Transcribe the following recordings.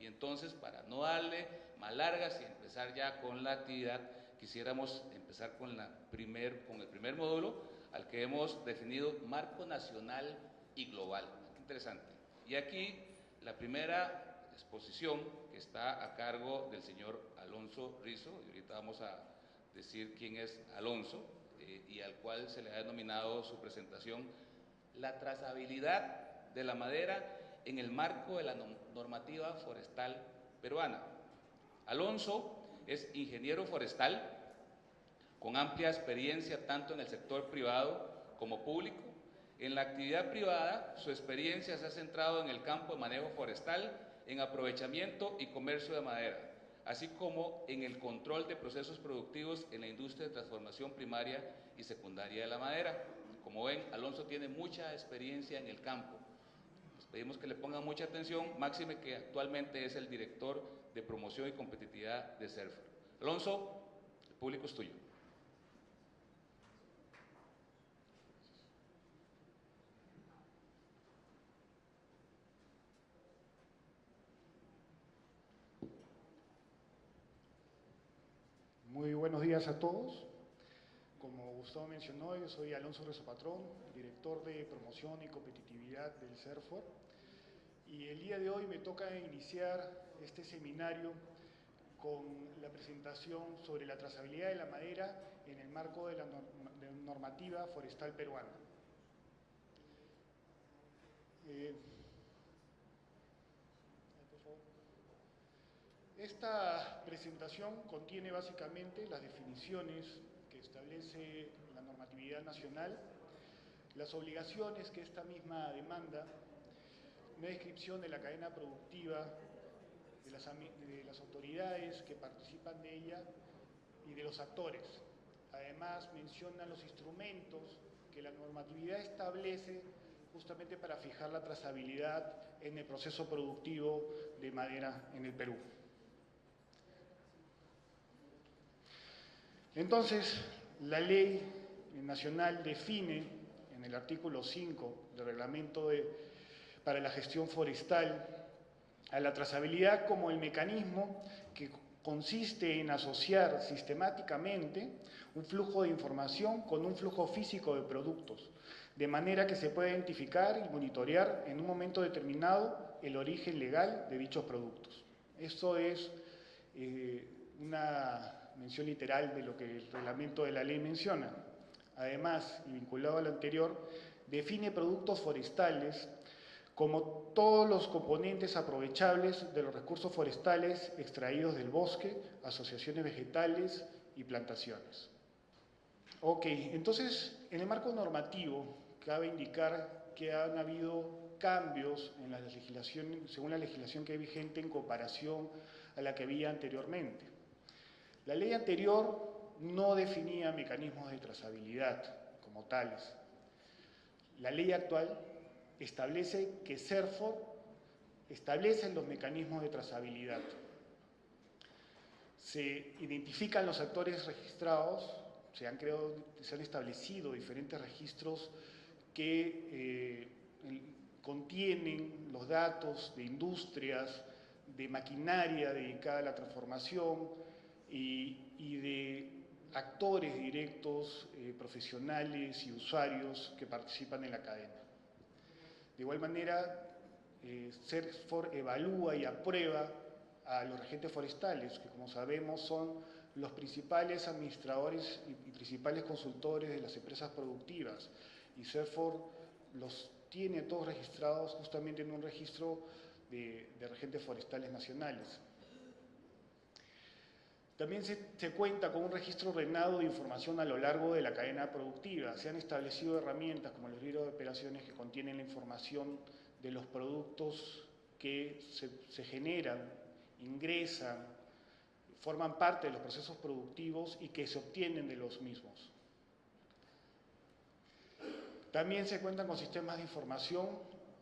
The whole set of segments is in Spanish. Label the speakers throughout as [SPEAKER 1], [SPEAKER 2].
[SPEAKER 1] entonces, para no darle más largas y empezar ya con la actividad, quisiéramos empezar con el primer módulo, al que hemos definido marco nacional y global. Qué interesante. Y aquí la primera exposición, que está a cargo del señor Alonso Rizo, y ahorita vamos a decir quién es Alonso, y al cual se le ha denominado su presentación la trazabilidad de la madera en el marco de la normativa forestal peruana. Alonso es ingeniero forestal con amplia experiencia tanto en el sector privado como público. En la actividad privada, su experiencia se ha centrado en el campo de manejo forestal, en aprovechamiento y comercio de madera, así como en el control de procesos productivos en la industria de transformación primaria y secundaria de la madera. Como ven, Alonso tiene mucha experiencia en el campo. Les pedimos que le pongan mucha atención, máxime que actualmente es el director de promoción y competitividad de CERFOR. Alonso, el público es tuyo.
[SPEAKER 2] Muy buenos días a todos. Como Gustavo mencionó, yo soy Alonso Rizo Patrón, director de promoción y competitividad del CERFOR. Y el día de hoy me toca iniciar este seminario con la presentación sobre la trazabilidad de la madera en el marco de la normativa forestal peruana. Esta presentación contiene básicamente las definiciones que establece la normatividad nacional, las obligaciones que esta misma demanda, una descripción de la cadena productiva, de las autoridades que participan de ella y de los actores. Además, menciona los instrumentos que la normatividad establece justamente para fijar la trazabilidad en el proceso productivo de madera en el Perú. Entonces, la ley nacional define en el artículo 5 del reglamento para la gestión forestal a la trazabilidad como el mecanismo que consiste en asociar sistemáticamente un flujo de información con un flujo físico de productos, de manera que se pueda identificar y monitorear en un momento determinado el origen legal de dichos productos. Esto es una mención literal de lo que el reglamento de la ley menciona. Además, y vinculado al anterior, define productos forestales como todos los componentes aprovechables de los recursos forestales extraídos del bosque, asociaciones vegetales y plantaciones. Ok, entonces, en el marco normativo, cabe indicar que han habido cambios en la legislación, según la legislación que es vigente en comparación a la que había anteriormente. La ley anterior no definía mecanismos de trazabilidad como tales. La ley actual establece que CERFOR establece los mecanismos de trazabilidad. Se identifican los actores registrados, se han establecido diferentes registros que contienen los datos de industrias, de maquinaria dedicada a la transformación y de actores directos, profesionales y usuarios que participan en la cadena. De igual manera, CERFOR evalúa y aprueba a los regentes forestales, que como sabemos son los principales administradores y principales consultores de las empresas productivas. Y CERFOR los tiene todos registrados justamente en un registro de regentes forestales nacionales. También se cuenta con un registro ordenado de información a lo largo de la cadena productiva. Se han establecido herramientas como los libros de operaciones que contienen la información de los productos que se generan, ingresan, forman parte de los procesos productivos y que se obtienen de los mismos. También se cuentan con sistemas de información.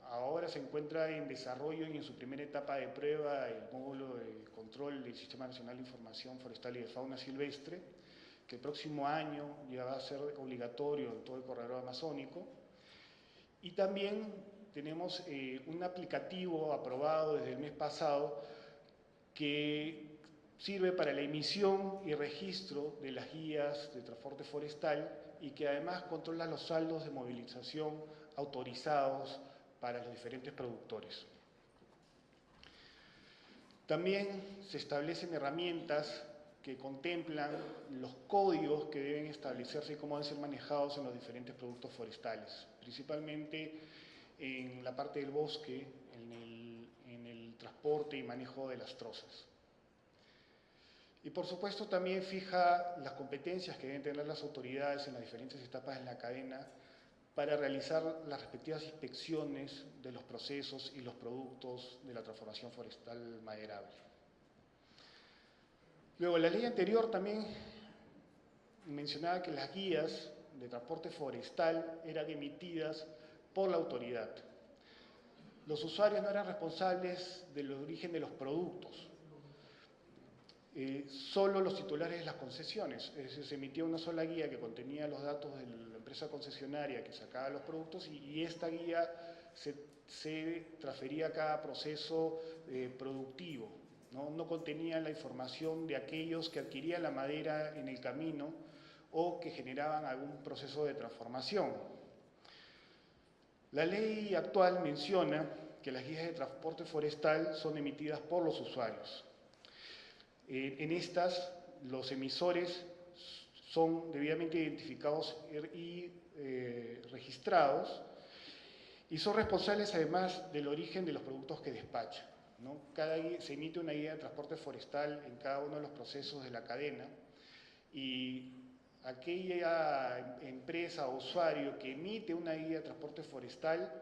[SPEAKER 2] Ahora se encuentra en desarrollo y en su primera etapa de prueba el módulo de control del Sistema Nacional de Información Forestal y de Fauna Silvestre, que el próximo año ya va a ser obligatorio en todo el corredor amazónico. Y también tenemos un aplicativo aprobado desde el mes pasado que sirve para la emisión y registro de las guías de transporte forestal y que además controla los saldos de movilización autorizados para los diferentes productores. También se establecen herramientas que contemplan los códigos que deben establecerse y cómo deben ser manejados en los diferentes productos forestales, principalmente en la parte del bosque, en el transporte y manejo de las trozas. Y por supuesto también fija las competencias que deben tener las autoridades en las diferentes etapas de la cadena para realizar las respectivas inspecciones de los procesos y los productos de la transformación forestal maderable. Luego, la ley anterior también mencionaba que las guías de transporte forestal eran emitidas por la autoridad. Los usuarios no eran responsables del origen de los productos, solo los titulares de las concesiones. Es decir, se emitía una sola guía que contenía los datos de la empresa concesionaria que sacaba los productos y esta guía se transfería a cada proceso productivo. No contenía la información de aquellos que adquirían la madera en el camino o que generaban algún proceso de transformación. La ley actual menciona que las guías de transporte forestal son emitidas por los usuarios. En estas, los emisores son debidamente identificados y registrados y son responsables además del origen de los productos que despachan, ¿no? Se emite una guía de transporte forestal en cada uno de los procesos de la cadena y aquella empresa o usuario que emite una guía de transporte forestal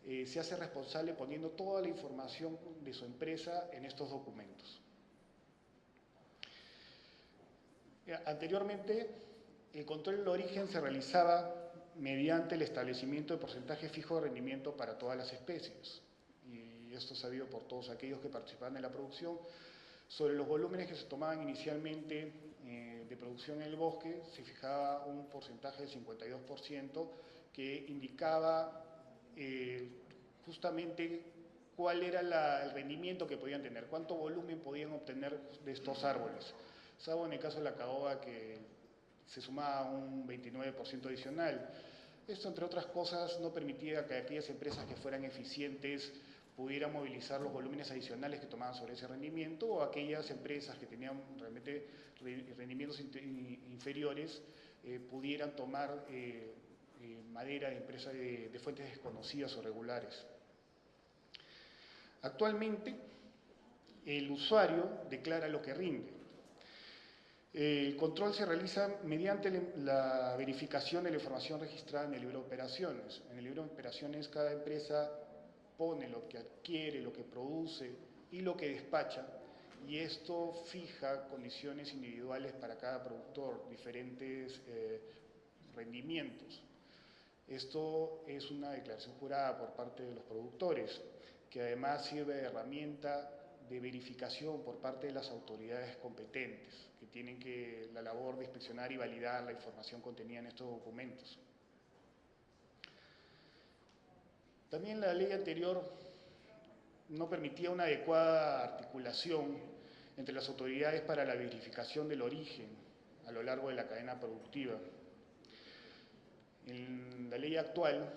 [SPEAKER 2] se hace responsable poniendo toda la información de su empresa en estos documentos. Anteriormente, el control del origen se realizaba mediante el establecimiento de porcentaje fijo de rendimiento para todas las especies. Y esto es sabido por todos aquellos que participaban en la producción. Sobre los volúmenes que se tomaban inicialmente de producción en el bosque, se fijaba un porcentaje del 52% que indicaba justamente cuál era el rendimiento que podían tener, cuánto volumen podían obtener de estos árboles. Salvo en el caso de la caoba, que se sumaba un 29% adicional. Esto, entre otras cosas, no permitía que aquellas empresas que fueran eficientes pudieran movilizar los volúmenes adicionales que tomaban sobre ese rendimiento, o aquellas empresas que tenían realmente rendimientos inferiores pudieran tomar madera de empresas de fuentes desconocidas o regulares. Actualmente, el usuario declara lo que rinde. El control se realiza mediante la verificación de la información registrada en el libro de operaciones. En el libro de operaciones cada empresa pone lo que adquiere, lo que produce y lo que despacha, y esto fija condiciones individuales para cada productor, diferentes rendimientos. Esto es una declaración jurada por parte de los productores, que además sirve de herramienta de verificación por parte de las autoridades competentes, que tienen la labor de inspeccionar y validar la información contenida en estos documentos. También la ley anterior no permitía una adecuada articulación entre las autoridades para la verificación del origen a lo largo de la cadena productiva. En la ley actual,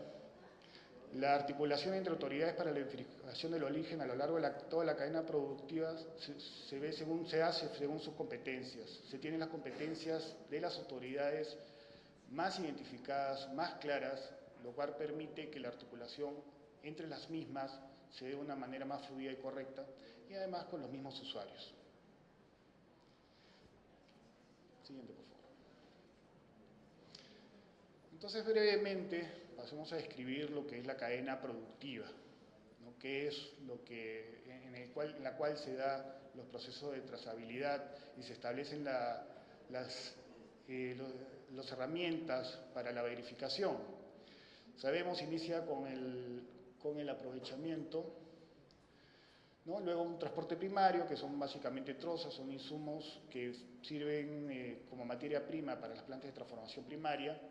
[SPEAKER 2] la articulación entre autoridades para la verificación del origen a lo largo de toda la cadena productiva se hace según sus competencias. Se tienen las competencias de las autoridades más identificadas, más claras, lo cual permite que la articulación entre las mismas se dé de una manera más fluida y correcta, y además con los mismos usuarios. Siguiente, por favor. Entonces, brevemente, pasemos a describir lo que es la cadena productiva, ¿no? Que es lo que, en la cual se dan los procesos de trazabilidad y se establecen las herramientas para la verificación. Sabemos, inicia con el aprovechamiento, ¿no? Luego un transporte primario, que son básicamente trozas, son insumos que sirven como materia prima para las plantas de transformación primaria.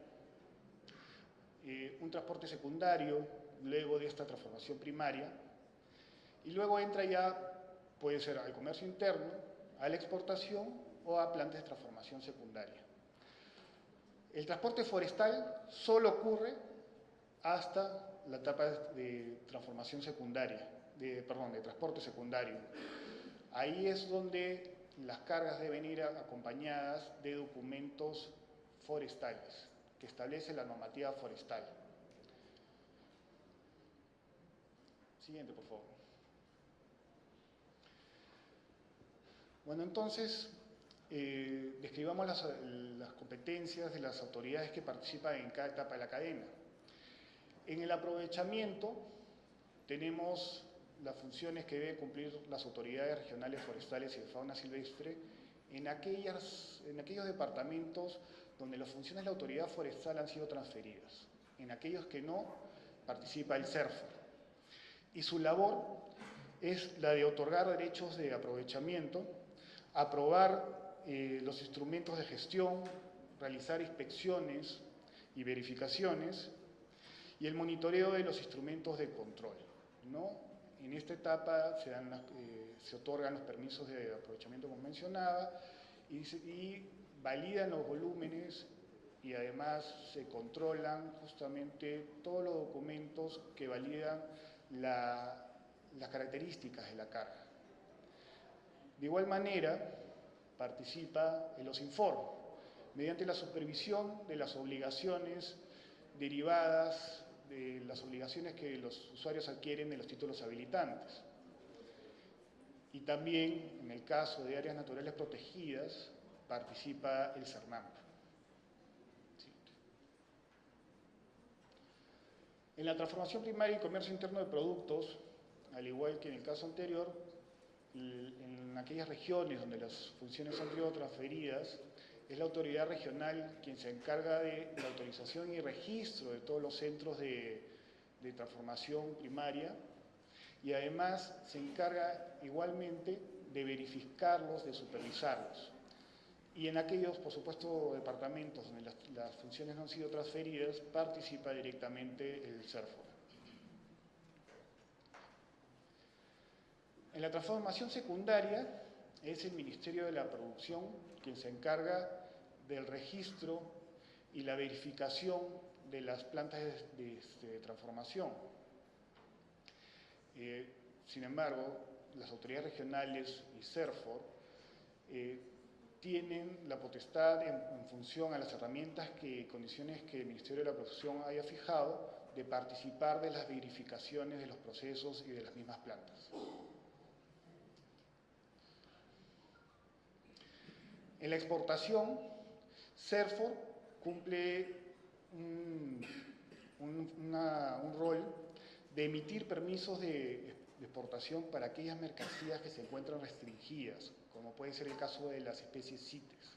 [SPEAKER 2] Un transporte secundario, luego de esta transformación primaria, y luego entra ya Puede ser al comercio interno, a la exportación o a plantas de transformación secundaria. El transporte forestal solo ocurre hasta la etapa de transformación secundaria, de transporte secundario. Ahí es donde las cargas deben ir acompañadas de documentos forestales que establece la normativa forestal. Siguiente, por favor. Bueno, entonces, describamos las competencias de las autoridades que participan en cada etapa de la cadena. En el aprovechamiento tenemos las funciones que deben cumplir las autoridades regionales forestales y de fauna silvestre en aquellos departamentos donde las funciones de la autoridad forestal han sido transferidas. En aquellos que no, participa el CERFOR. Y su labor es la de otorgar derechos de aprovechamiento, aprobar los instrumentos de gestión, realizar inspecciones y verificaciones, y el monitoreo de los instrumentos de control, ¿no? En esta etapa se otorgan los permisos de aprovechamiento como mencionaba y validan los volúmenes y además se controlan justamente todos los documentos que validan las características de la carga. De igual manera, participa el OSINFOR mediante la supervisión de las obligaciones derivadas de las obligaciones que los usuarios adquieren de los títulos habilitantes. Y también, en el caso de áreas naturales protegidas, participa el CERNAMP. En la transformación primaria y comercio interno de productos, al igual que en el caso anterior, en aquellas regiones donde las funciones han sido transferidas, es la autoridad regional quien se encarga de la autorización y registro de todos los centros de transformación primaria y además se encarga igualmente de verificarlos, de supervisarlos. Y en aquellos, por supuesto, departamentos donde las funciones no han sido transferidas, participa directamente el CERFOR. En la transformación secundaria es el Ministerio de la Producción quien se encarga del registro y la verificación de las plantas de transformación. Sin embargo, las autoridades regionales y CERFOR tienen la potestad en función a las herramientas y condiciones que el Ministerio de la Producción haya fijado de participar de las verificaciones de los procesos y de las mismas plantas. En la exportación, CERFOR cumple un rol de emitir permisos de exportación para aquellas mercancías que se encuentran restringidas, como puede ser el caso de las especies CITES.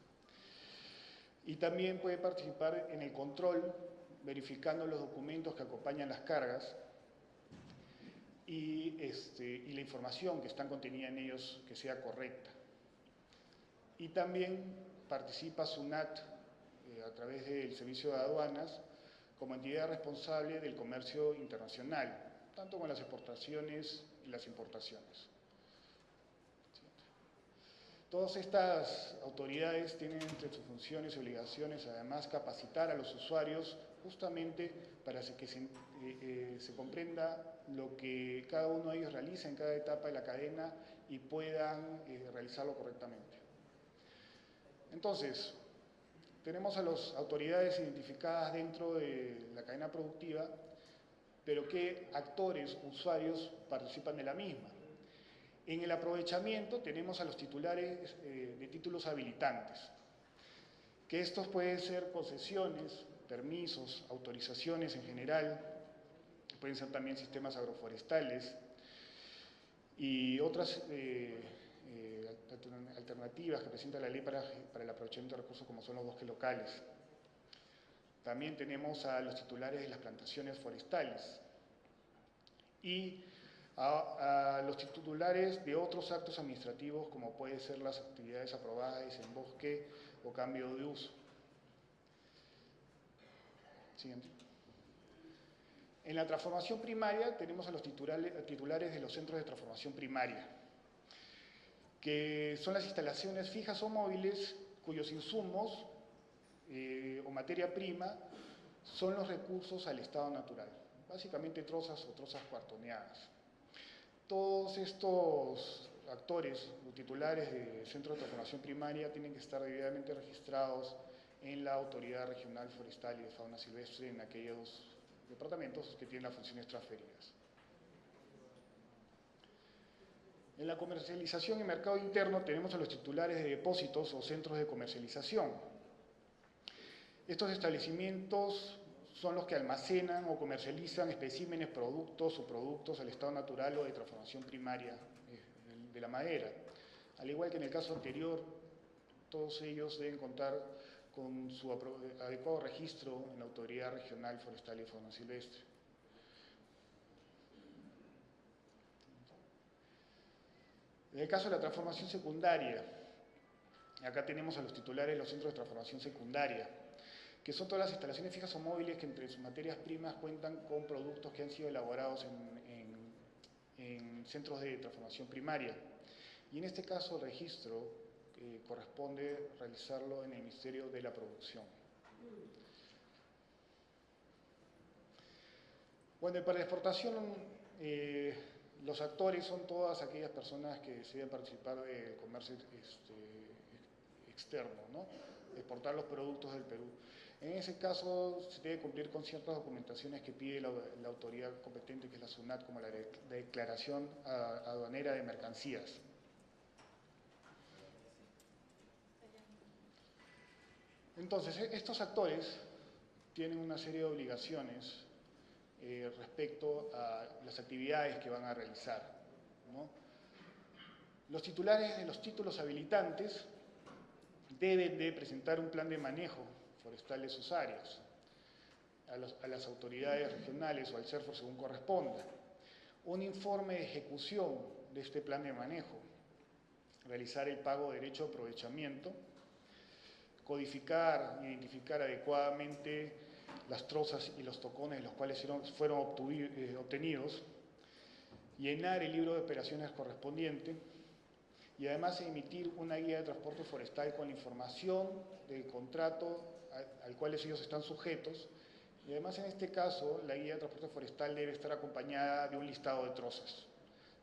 [SPEAKER 2] Y también puede participar en el control, verificando los documentos que acompañan las cargas y la información que está contenida en ellos que sea correcta. Y también participa SUNAT a través del Servicio de Aduanas como entidad responsable del comercio internacional, tanto con las exportaciones y las importaciones. Todas estas autoridades tienen entre sus funciones y obligaciones además capacitar a los usuarios justamente para que se comprenda lo que cada uno de ellos realiza en cada etapa de la cadena y puedan realizarlo correctamente. Entonces, tenemos a las autoridades identificadas dentro de la cadena productiva, pero ¿qué actores, usuarios participan de la misma? En el aprovechamiento tenemos a los titulares de títulos habilitantes, que estos pueden ser concesiones, permisos, autorizaciones en general, pueden ser también sistemas agroforestales y otras alternativas que presenta la ley para el aprovechamiento de recursos como son los bosques locales. También tenemos a los titulares de las plantaciones forestales y a los titulares de otros actos administrativos como pueden ser las actividades aprobadas en bosque o cambio de uso. Siguiente. En la transformación primaria tenemos a los titulares de los centros de transformación primaria. que son las instalaciones fijas o móviles cuyos insumos o materia prima son los recursos al estado natural, básicamente trozas o trozas cuartoneadas. Todos estos actores o titulares de centros de transformación primaria tienen que estar debidamente registrados en la Autoridad Regional Forestal y de Fauna Silvestre en aquellos departamentos que tienen las funciones transferidas. En la comercialización y mercado interno tenemos a los titulares de depósitos o centros de comercialización. Estos establecimientos son los que almacenan o comercializan especímenes, productos, subproductos al estado natural o de transformación primaria de la madera. Al igual que en el caso anterior, todos ellos deben contar con su adecuado registro en la Autoridad Regional Forestal y de Fauna Silvestre. En el caso de la transformación secundaria, acá tenemos a los titulares de los centros de transformación secundaria, que son todas las instalaciones fijas o móviles que entre sus materias primas cuentan con productos que han sido elaborados en centros de transformación primaria. Y en este caso el registro corresponde realizarlo en el Ministerio de la Producción. Bueno, y para la exportación, los actores son todas aquellas personas que deciden participar del comercio externo, ¿no? Exportar los productos del Perú. En ese caso se debe cumplir con ciertas documentaciones que pide la autoridad competente, que es la SUNAT, como la declaración aduanera de mercancías. Entonces, estos actores tienen una serie de obligaciones respecto a las actividades que van a realizar, ¿no? Los titulares de los títulos habilitantes deben de presentar un plan de manejo forestal de sus áreas a las autoridades regionales o al CERFO según corresponda, un informe de ejecución de este plan de manejo, realizar el pago de derecho de aprovechamiento, codificar e identificar adecuadamente las trozas y los tocones de los cuales fueron obtenidos, llenar el libro de operaciones correspondiente y además emitir una guía de transporte forestal con la información del contrato al cual ellos están sujetos, y además en este caso la guía de transporte forestal debe estar acompañada de un listado de trozas,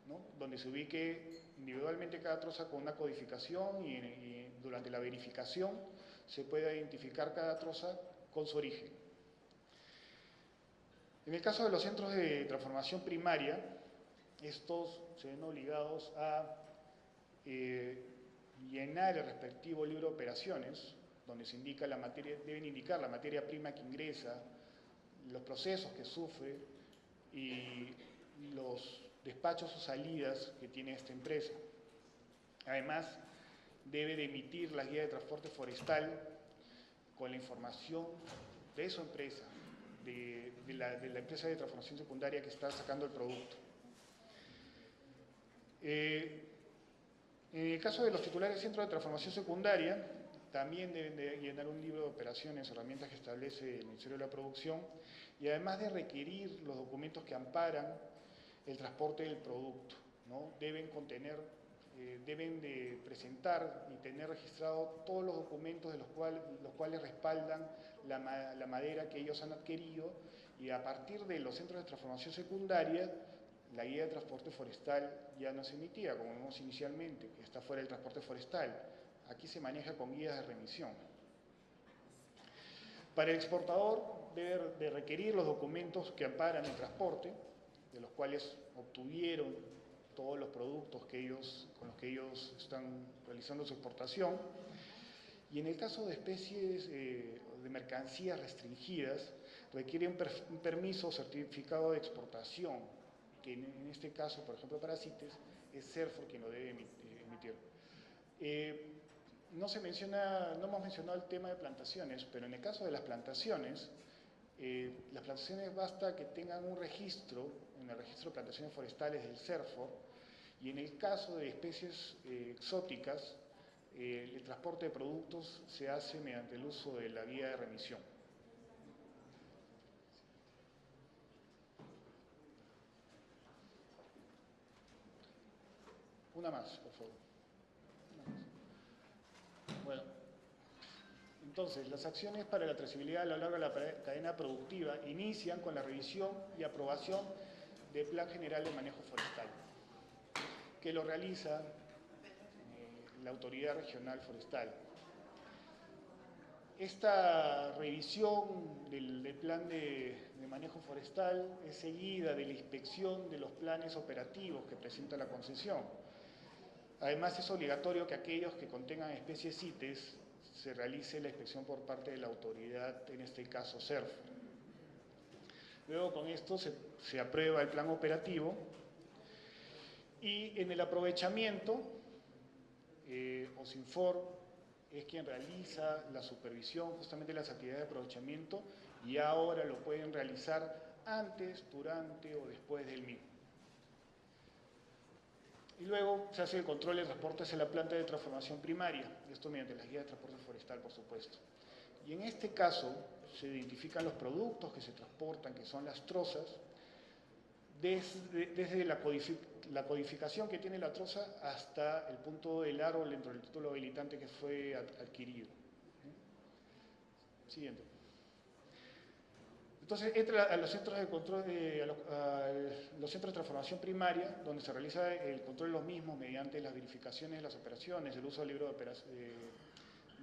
[SPEAKER 2] ¿no? Donde se ubique individualmente cada troza con una codificación y durante la verificación se pueda identificar cada troza con su origen. En el caso de los centros de transformación primaria, estos se ven obligados a llenar el respectivo libro de operaciones, donde se indica deben indicar la materia prima que ingresa, los procesos que sufre y los despachos o salidas que tiene esta empresa. Además, debe de emitir la guía de transporte forestal con la información de su empresa, de la empresa de transformación secundaria que está sacando el producto. En el caso de los titulares de centro de transformación secundaria, también deben de llenar un libro de operaciones, herramientas que establece el Ministerio de la Producción, y además de requerir los documentos que amparan el transporte del producto, ¿no? Deben de presentar y tener registrados todos los documentos de los cuales respaldan la madera que ellos han adquirido, y a partir de los centros de transformación secundaria, la guía de transporte forestal ya no se emitía, como vimos inicialmente, que está fuera del transporte forestal. Aquí se maneja con guías de remisión. Para el exportador debe de requerir los documentos que amparan el transporte, de los cuales obtuvieron todos los productos con los que ellos están realizando su exportación. Y en el caso de especies de mercancías restringidas, requiere un permiso o certificado de exportación, que en este caso, por ejemplo, para CITES, es CERFO quien lo debe emitir. No hemos mencionado el tema de plantaciones, pero en el caso de las plantaciones basta que tengan un registro, en el registro de plantaciones forestales del CERFO, y en el caso de especies exóticas, el transporte de productos se hace mediante el uso de la guía de remisión. Una más, por favor. Entonces, las acciones para la trazabilidad a lo largo de la cadena productiva inician con la revisión y aprobación del Plan General de Manejo Forestal, que lo realiza la Autoridad Regional Forestal. Esta revisión del plan de manejo forestal es seguida de la inspección de los planes operativos que presenta la concesión. Además, es obligatorio que aquellos que contengan especies CITES se realice la inspección por parte de la autoridad, en este caso CERF. Luego, con esto se aprueba el plan operativo y en el aprovechamiento, OSINFOR es quien realiza la supervisión justamente de las actividades de aprovechamiento y ahora lo pueden realizar antes, durante o después del mismo. Y luego se hace el control de transporte hacia la planta de transformación primaria, esto mediante las guías de transporte forestal, por supuesto. Y en este caso se identifican los productos que se transportan, que son las trozas, desde la codificación que tiene la troza hasta el punto del árbol dentro del título habilitante que fue adquirido. Siguiente. Entonces entra a los centros de control, a los centros de transformación primaria, donde se realiza el control de los mismos mediante las verificaciones de las operaciones, el uso del libro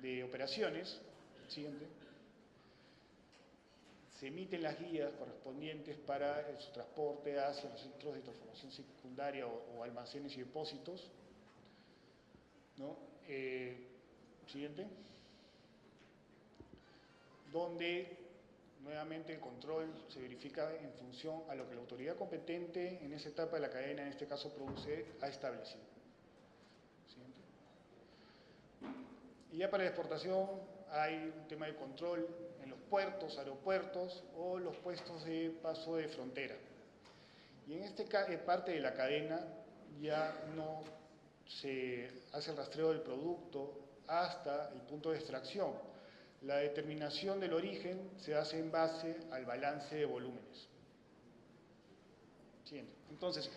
[SPEAKER 2] de operaciones. Siguiente. Se emiten las guías correspondientes para su transporte hacia los centros de transformación secundaria o almacenes y depósitos, ¿no? Siguiente. Donde nuevamente el control se verifica en función a lo que la autoridad competente en esa etapa de la cadena, en este caso produce, ha establecido. Siguiente. Y ya para la exportación hay un tema de control en los puertos, aeropuertos o los puestos de paso de frontera. Y en esta parte de la cadena ya no se hace el rastreo del producto hasta el punto de extracción. La determinación del origen se hace en base al balance de volúmenes. Siguiente. Entonces,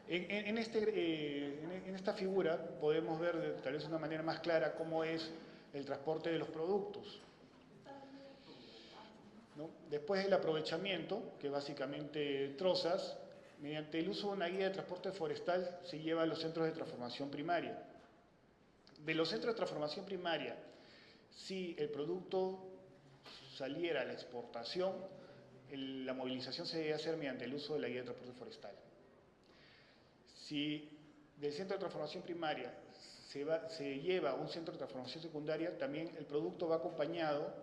[SPEAKER 2] en esta figura podemos ver tal vez de una manera más clara cómo es el transporte de los productos, ¿no? Después del aprovechamiento, que básicamente trozas, mediante el uso de una guía de transporte forestal se lleva a los centros de transformación primaria. De los centros de transformación primaria, si el producto saliera a la exportación, la movilización se debe hacer mediante el uso de la guía de transporte forestal. Si del centro de transformación primaria se lleva a un centro de transformación secundaria, también el producto va acompañado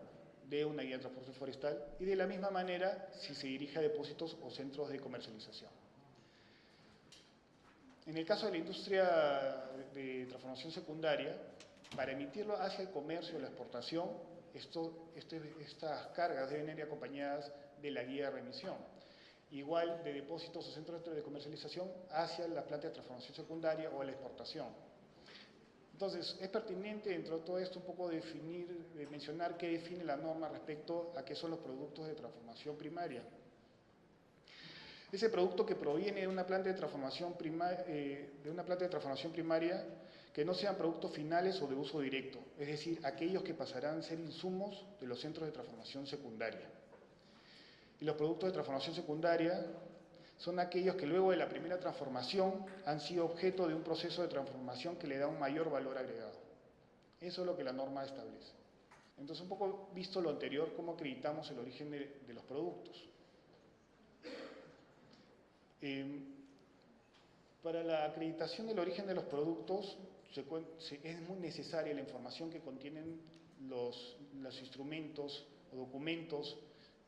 [SPEAKER 2] de una guía de transporte forestal y de la misma manera si se dirige a depósitos o centros de comercialización. En el caso de la industria de transformación secundaria, para emitirlo hacia el comercio o la exportación, estas cargas deben ir acompañadas de la guía de remisión. Igual de depósitos o centros de comercialización hacia la planta de transformación secundaria o a la exportación. Entonces, es pertinente dentro de todo esto un poco mencionar qué define la norma respecto a qué son los productos de transformación primaria. Ese producto que proviene de una planta de transformación primaria que no sean productos finales o de uso directo, es decir, aquellos que pasarán a ser insumos de los centros de transformación secundaria. Y los productos de transformación secundaria son aquellos que luego de la primera transformación han sido objeto de un proceso de transformación que le da un mayor valor agregado. Eso es lo que la norma establece. Entonces, un poco visto lo anterior, cómo acreditamos el origen de los productos. Para la acreditación del origen de los productos es muy necesaria la información que contienen los instrumentos o documentos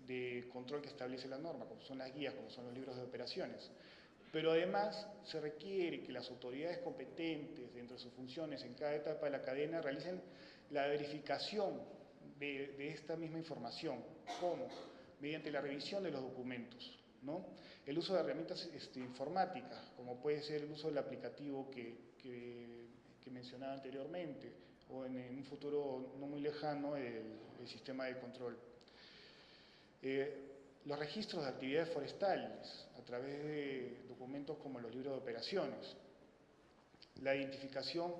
[SPEAKER 2] de control que establece la norma, como son las guías, como son los libros de operaciones. Pero además se requiere que las autoridades competentes dentro de sus funciones en cada etapa de la cadena realicen la verificación de esta misma información. ¿Cómo? Mediante la revisión de los documentos, ¿no? El uso de herramientas informáticas, como puede ser el uso del aplicativo que mencionaba anteriormente, o en un futuro no muy lejano el sistema de control. Los registros de actividades forestales a través de documentos como los libros de operaciones, la identificación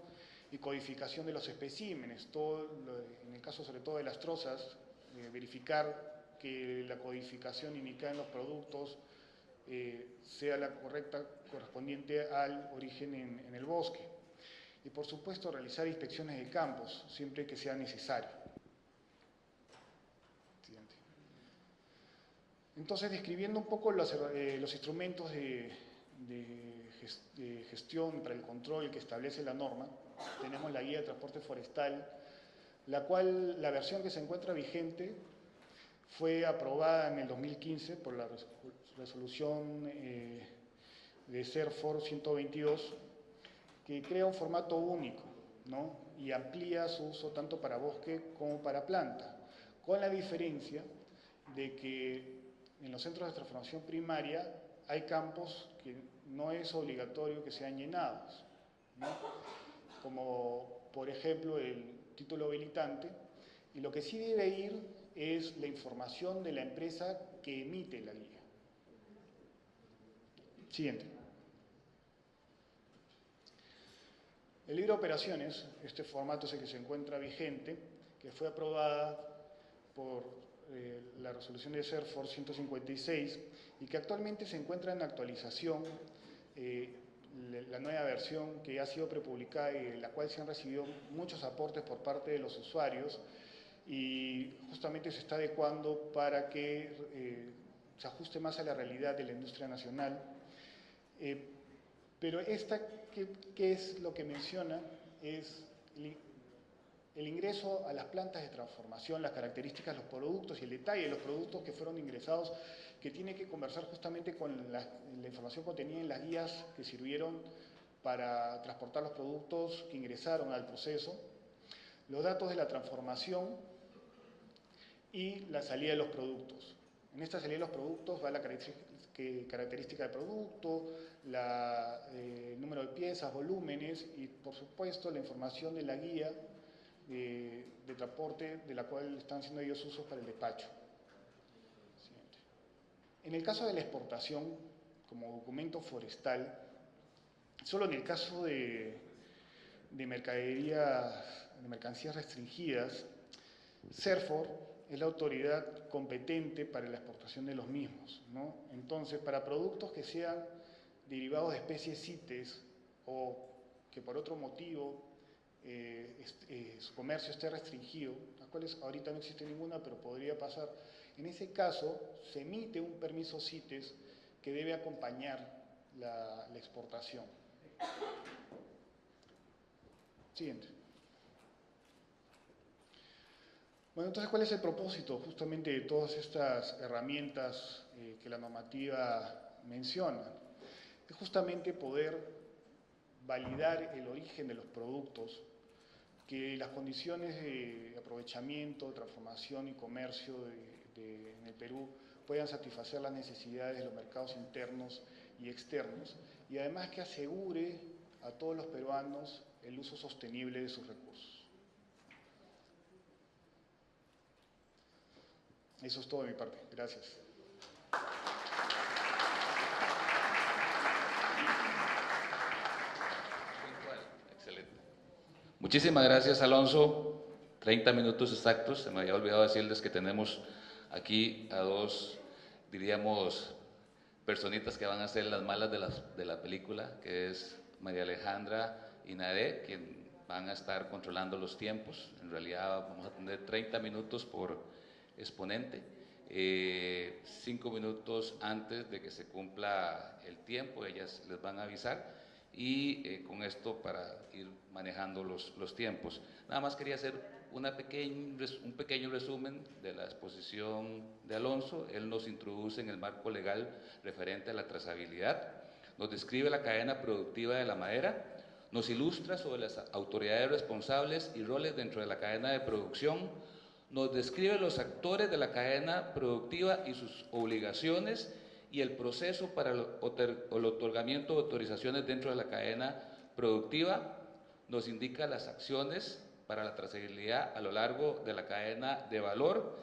[SPEAKER 2] y codificación de los especímenes, todo, en el caso sobre todo de las trozas, verificar que la codificación indicada en los productos sea la correcta, correspondiente al origen en el bosque. Y por supuesto realizar inspecciones de campos, siempre que sea necesario. Siguiente. Entonces, describiendo un poco los instrumentos de gestión para el control que establece la norma, tenemos la Guía de Transporte Forestal, la cual, la versión que se encuentra vigente, fue aprobada en el 2015 por la resolución de CERFOR 122, que crea un formato único, ¿no? Y amplía su uso tanto para bosque como para planta, con la diferencia de que en los centros de transformación primaria hay campos que no es obligatorio que sean llenados, ¿no? Como por ejemplo el título habilitante, y lo que sí debe ir es la información de la empresa que emite la guía. Siguiente. El libro de operaciones, este formato es el que se encuentra vigente, que fue aprobada por la resolución de CERFOR 156 y que actualmente se encuentra en actualización, la nueva versión que ha sido prepublicada y en la cual se han recibido muchos aportes por parte de los usuarios y justamente se está adecuando para que se ajuste más a la realidad de la industria nacional. Pero esta, ¿qué es lo que menciona? Es el ingreso a las plantas de transformación, las características de los productos y el detalle de los productos que fueron ingresados, que tiene que conversar justamente con la información contenida en las guías que sirvieron para transportar los productos que ingresaron al proceso, los datos de la transformación y la salida de los productos. En esta salida de los productos va la característica del producto, el número de piezas, volúmenes y, por supuesto, la información de la guía de transporte de la cual están siendo ellos usos para el despacho. Siguiente. En el caso de la exportación, como documento forestal, solo en el caso de mercancías restringidas, CERFOR es la autoridad competente para la exportación de los mismos, ¿no? Entonces, para productos que sean derivados de especies CITES o que por otro motivo su comercio esté restringido, las cuales ahorita no existe ninguna, pero podría pasar, en ese caso se emite un permiso CITES que debe acompañar la exportación. Siguiente. Bueno, entonces, ¿cuál es el propósito justamente de todas estas herramientas que la normativa menciona? Es justamente poder validar el origen de los productos, que las condiciones de aprovechamiento, transformación y comercio en el Perú puedan satisfacer las necesidades de los mercados internos y externos, y además que asegure a todos los peruanos el uso sostenible de sus recursos. Eso es todo de mi parte. Gracias.
[SPEAKER 1] Excelente. Muchísimas gracias, Alonso. 30 minutos exactos. Se me había olvidado decirles que tenemos aquí a dos, diríamos, personitas que van a ser las malas de la película, que es María Alejandra y Nadé, quien van a estar controlando los tiempos. En realidad vamos a tener 30 minutos por exponente, 5 minutos antes de que se cumpla el tiempo, ellas les van a avisar y con esto para ir manejando los tiempos. Nada más quería hacer un pequeño resumen de la exposición de Alonso. Él nos introduce en el marco legal referente a la trazabilidad, nos describe la cadena productiva de la madera, nos ilustra sobre las autoridades responsables y roles dentro de la cadena de producción, nos describe los actores de la cadena productiva y sus obligaciones y el proceso para el otorgamiento de autorizaciones dentro de la cadena productiva, nos indica las acciones para la trazabilidad a lo largo de la cadena de valor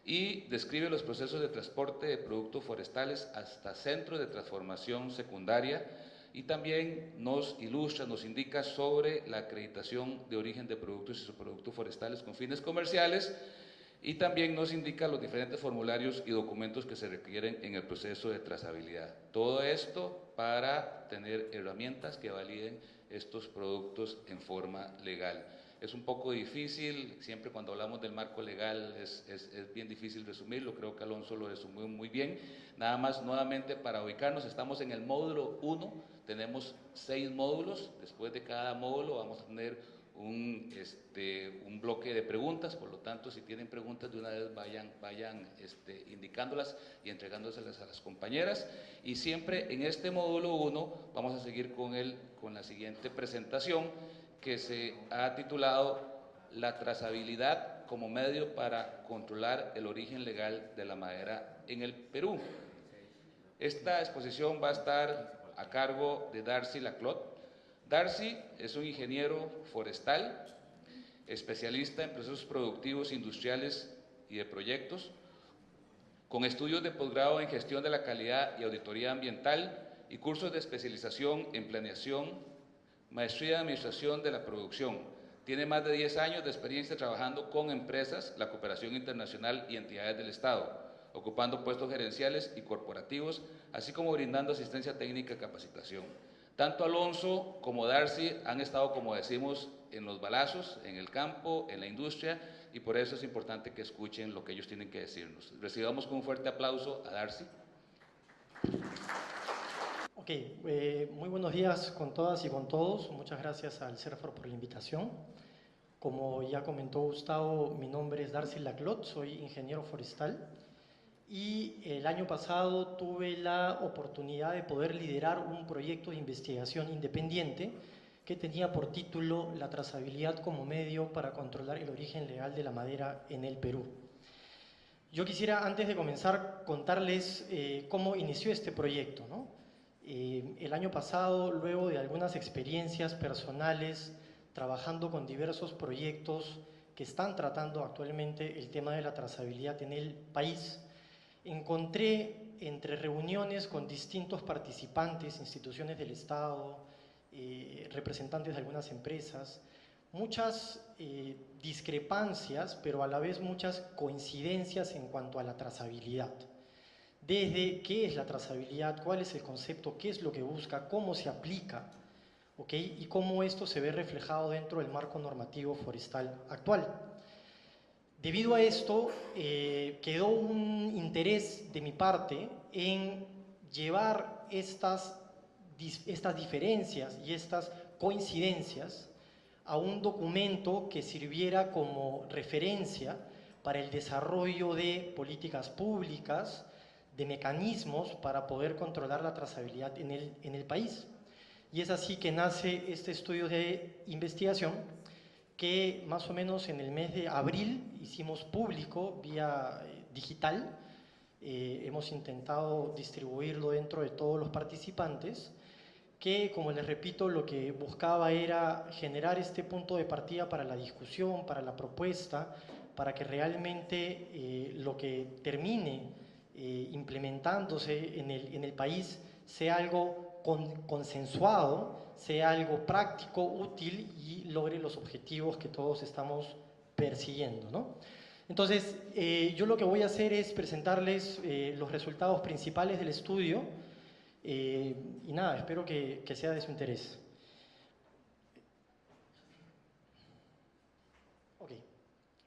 [SPEAKER 1] y describe los procesos de transporte de productos forestales hasta centros de transformación secundaria y también nos ilustra, nos indica sobre la acreditación de origen de productos y subproductos forestales con fines comerciales, y también nos indica los diferentes formularios y documentos que se requieren en el proceso de trazabilidad. Todo esto para tener herramientas que validen estos productos en forma legal. Es un poco difícil, siempre cuando hablamos del marco legal es bien difícil resumirlo, creo que Alonso lo resumió muy bien. Nada más, nuevamente, para ubicarnos, estamos en el módulo 1, tenemos 6 módulos, después de cada módulo vamos a tener un bloque de preguntas, por lo tanto, si tienen preguntas de una vez vayan indicándolas y entregándoselas a las compañeras. Y siempre en este módulo 1 vamos a seguir con la siguiente presentación, que se ha titulado La trazabilidad como medio para controlar el origen legal de la madera en el Perú. Esta exposición va a estar a cargo de Darcy Laclot. Darcy es un ingeniero forestal, especialista en procesos productivos industriales y de proyectos, con estudios de posgrado en gestión de la calidad y auditoría ambiental y cursos de especialización en planeación, maestría de administración de la producción. Tiene más de 10 años de experiencia trabajando con empresas, la cooperación internacional y entidades del Estado, ocupando puestos gerenciales y corporativos, así como brindando asistencia técnica y capacitación. Tanto Alonso como Darcy han estado, como decimos, en los balazos, en el campo, en la industria, y por eso es importante que escuchen lo que ellos tienen que decirnos. Recibamos con un fuerte aplauso a Darcy.
[SPEAKER 3] Ok, muy buenos días con todas y con todos. Muchas gracias al CERFOR por la invitación. Como ya comentó Gustavo, mi nombre es Darcy Laclot, soy ingeniero forestal. Y el año pasado tuve la oportunidad de poder liderar un proyecto de investigación independiente que tenía por título La trazabilidad como medio para controlar el origen legal de la madera en el Perú. Yo quisiera, antes de comenzar, contarles cómo inició este proyecto, ¿no? El año pasado, luego de algunas experiencias personales, trabajando con diversos proyectos que están tratando actualmente el tema de la trazabilidad en el país, encontré entre reuniones con distintos participantes, instituciones del Estado, representantes de algunas empresas, muchas discrepancias, pero a la vez muchas coincidencias en cuanto a la trazabilidad. Desde qué es la trazabilidad, cuál es el concepto, qué es lo que busca, cómo se aplica, ¿okay? Y cómo esto se ve reflejado dentro del marco normativo forestal actual. Debido a esto, quedó un interés de mi parte en llevar estas diferencias y estas coincidencias a un documento que sirviera como referencia para el desarrollo de políticas públicas, de mecanismos para poder controlar la trazabilidad en el país. Y es así que nace este estudio de investigación que más o menos en el mes de abril hicimos público vía digital. Hemos intentado distribuirlo dentro de todos los participantes, que, como les repito, lo que buscaba era generar este punto de partida para la discusión, para la propuesta, para que realmente lo que termine implementándose en el país sea algo consensuado, sea algo práctico, útil y logre los objetivos que todos estamos persiguiendo, ¿no? Entonces, yo lo que voy a hacer es presentarles los resultados principales del estudio y nada, espero que sea de su interés. Okay.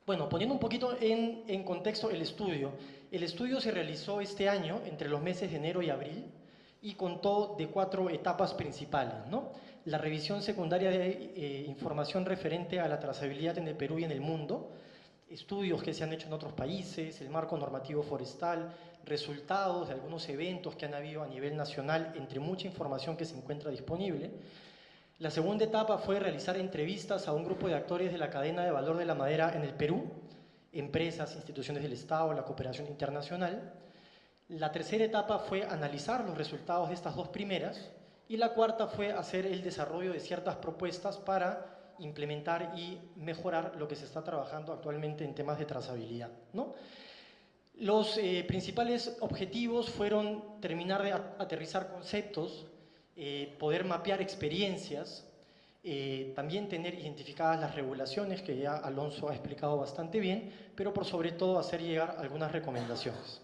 [SPEAKER 3] Bueno, poniendo un poquito en contexto el estudio se realizó este año entre los meses de enero y abril y contó de 4 etapas principales, ¿no? La revisión secundaria de información referente a la trazabilidad en el Perú y en el mundo, estudios que se han hecho en otros países, el marco normativo forestal, resultados de algunos eventos que han habido a nivel nacional, entre mucha información que se encuentra disponible. La segunda etapa fue realizar entrevistas a un grupo de actores de la cadena de valor de la madera en el Perú, empresas, instituciones del Estado, la cooperación internacional. La tercera etapa fue analizar los resultados de estas 2 primeras y la cuarta fue hacer el desarrollo de ciertas propuestas para implementar y mejorar lo que se está trabajando actualmente en temas de trazabilidad, ¿no? Los principales objetivos fueron terminar de aterrizar conceptos, poder mapear experiencias, también tener identificadas las regulaciones, que ya Alonso ha explicado bastante bien, pero por sobre todo hacer llegar algunas recomendaciones.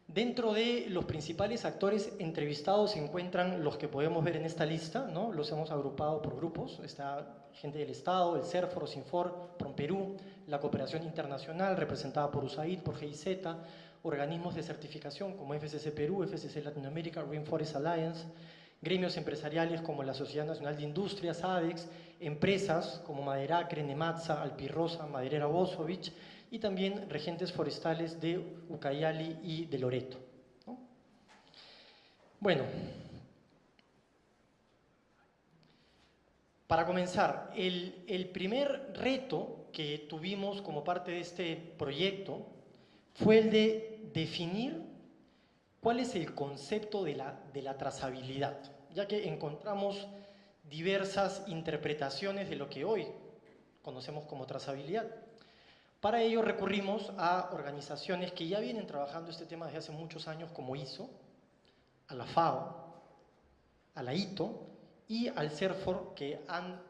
[SPEAKER 3] Dentro de los principales actores entrevistados se encuentran los que podemos ver en esta lista, ¿no? Los hemos agrupado por grupos. Está gente del Estado, el CERFOR, SINFOR, PROMPERÚ, la cooperación internacional representada por USAID, por GIZ, organismos de certificación como FCC Perú, FCC Latinoamérica, Rainforest Alliance, gremios empresariales como la Sociedad Nacional de Industrias, ADEX, empresas como Maderacre, Nematsa, Alpirrosa, Maderera Bosovich, y también regentes forestales de Ucayali y de Loreto, ¿no? Bueno, para comenzar, el primer reto que tuvimos como parte de este proyecto fue el de definir cuál es el concepto de la trazabilidad, ya que encontramos diversas interpretaciones de lo que hoy conocemos como trazabilidad. Para ello recurrimos a organizaciones que ya vienen trabajando este tema desde hace muchos años, como ISO, a la FAO, a la ITO y al CERFOR, que han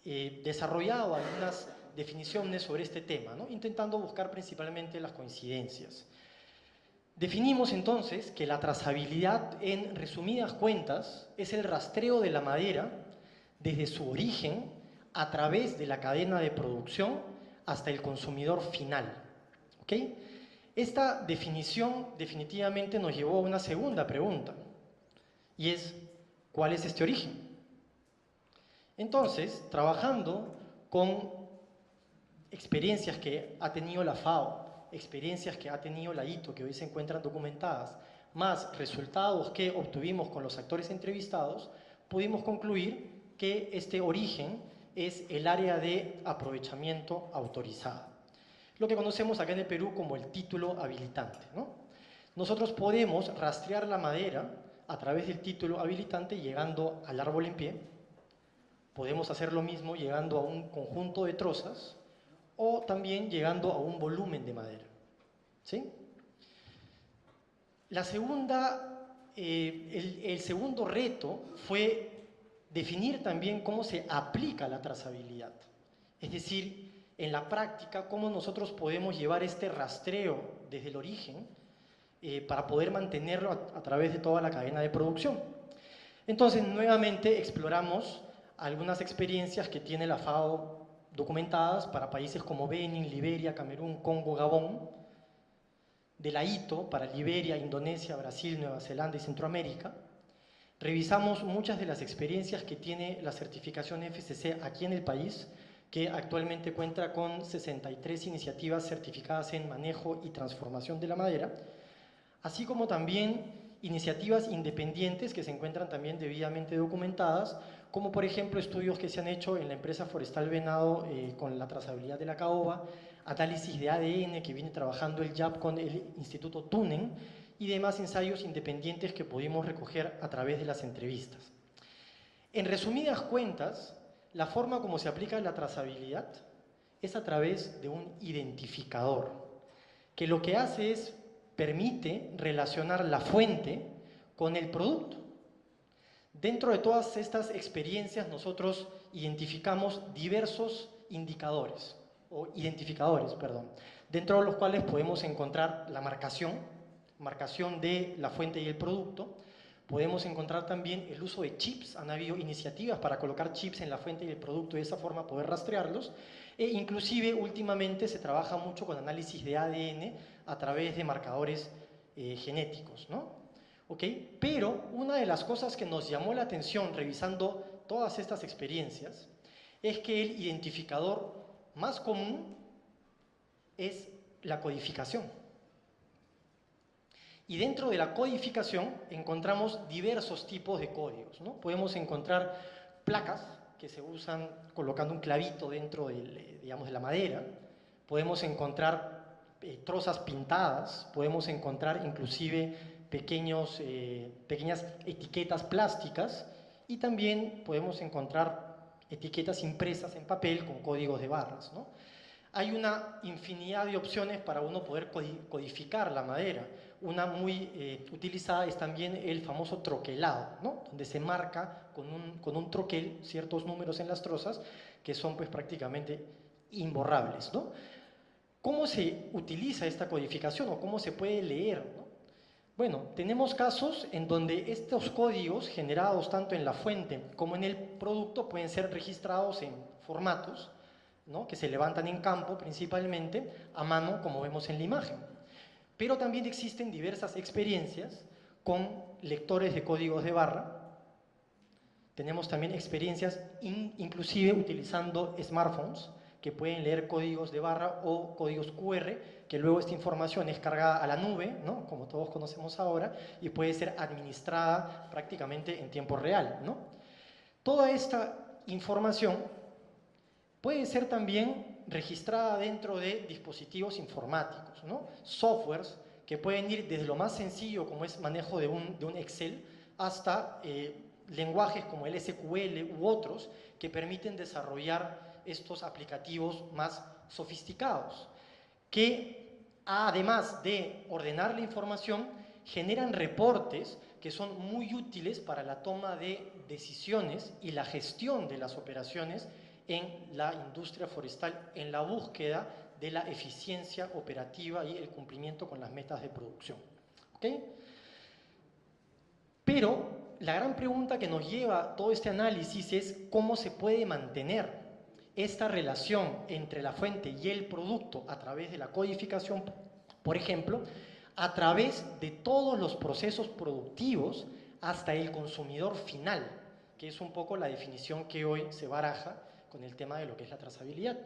[SPEAKER 3] desarrollado algunas definiciones sobre este tema, ¿no? Intentando buscar principalmente las coincidencias. Definimos entonces que la trazabilidad, en resumidas cuentas, es el rastreo de la madera desde su origen a través de la cadena de producción hasta el consumidor final, ¿ok? Esta definición definitivamente nos llevó a una segunda pregunta, y es, ¿cuál es este origen? Entonces, trabajando con experiencias que ha tenido la FAO, experiencias que ha tenido la ITO, que hoy se encuentran documentadas, más resultados que obtuvimos con los actores entrevistados, pudimos concluir que este origen es el área de aprovechamiento autorizada, lo que conocemos acá en el Perú como el título habilitante, ¿no? Nosotros podemos rastrear la madera a través del título habilitante llegando al árbol en pie, podemos hacer lo mismo llegando a un conjunto de trozas o también llegando a un volumen de madera, ¿sí? El segundo reto fue definir también cómo se aplica la trazabilidad, es decir, en la práctica, cómo nosotros podemos llevar este rastreo desde el origen para poder mantenerlo a través de toda la cadena de producción. Entonces, nuevamente exploramos algunas experiencias que tiene la FAO documentadas para países como Benin, Liberia, Camerún, Congo, Gabón, de la ITO para Liberia, Indonesia, Brasil, Nueva Zelanda y Centroamérica. Revisamos muchas de las experiencias que tiene la certificación FSC aquí en el país, que actualmente cuenta con 63 iniciativas certificadas en manejo y transformación de la madera, así como también iniciativas independientes que se encuentran también debidamente documentadas, como por ejemplo estudios que se han hecho en la empresa Forestal Venado con la trazabilidad de la caoba, análisis de ADN que viene trabajando el YAP con el Instituto Tunen, y demás ensayos independientes que pudimos recoger a través de las entrevistas. En resumidas cuentas, la forma como se aplica la trazabilidad es a través de un identificador, que lo que hace es, permite relacionar la fuente con el producto. Dentro de todas estas experiencias nosotros identificamos diversos indicadores, o identificadores, perdón, dentro de los cuales podemos encontrar la marcación de la fuente y el producto. Podemos encontrar también el uso de chips, han habido iniciativas para colocar chips en la fuente y el producto y de esa forma poder rastrearlos, e inclusive últimamente se trabaja mucho con análisis de ADN a través de marcadores genéticos, ¿no? ¿Okay? Pero una de las cosas que nos llamó la atención revisando todas estas experiencias es que el identificador más común es la codificación. Y dentro de la codificación encontramos diversos tipos de códigos, ¿no? Podemos encontrar placas que se usan colocando un clavito dentro digamos, de la madera, podemos encontrar trozas pintadas, podemos encontrar inclusive pequeñas etiquetas plásticas y también podemos encontrar etiquetas impresas en papel con códigos de barras, ¿no? Hay una infinidad de opciones para uno poder codificar la madera. una muy utilizada es también el famoso troquelado, ¿no? Donde se marca con un troquel ciertos números en las trozas que son pues prácticamente imborrables, ¿no? ¿Cómo se utiliza esta codificación o cómo se puede leer, ¿no? Bueno, tenemos casos en donde estos códigos generados tanto en la fuente como en el producto pueden ser registrados en formatos, ¿no? Que se levantan en campo principalmente a mano, como vemos en la imagen. Pero también existen diversas experiencias con lectores de códigos de barra. Tenemos también experiencias inclusive utilizando smartphones que pueden leer códigos de barra o códigos QR, que luego esta información es cargada a la nube, ¿no? Como todos conocemos ahora, y puede ser administrada prácticamente en tiempo real, ¿no? Toda esta información puede ser también registrada dentro de dispositivos informáticos, ¿no? Softwares que pueden ir desde lo más sencillo, como es manejo de un Excel, hasta lenguajes como el SQL u otros que permiten desarrollar estos aplicativos más sofisticados, que además de ordenar la información, generan reportes que son muy útiles para la toma de decisiones y la gestión de las operaciones en la industria forestal, en la búsqueda de la eficiencia operativa y el cumplimiento con las metas de producción. ¿Okay? Pero la gran pregunta que nos lleva a todo este análisis es cómo se puede mantener esta relación entre la fuente y el producto a través de la codificación, por ejemplo, a través de todos los procesos productivos hasta el consumidor final, que es un poco la definición que hoy se baraja con el tema de lo que es la trazabilidad.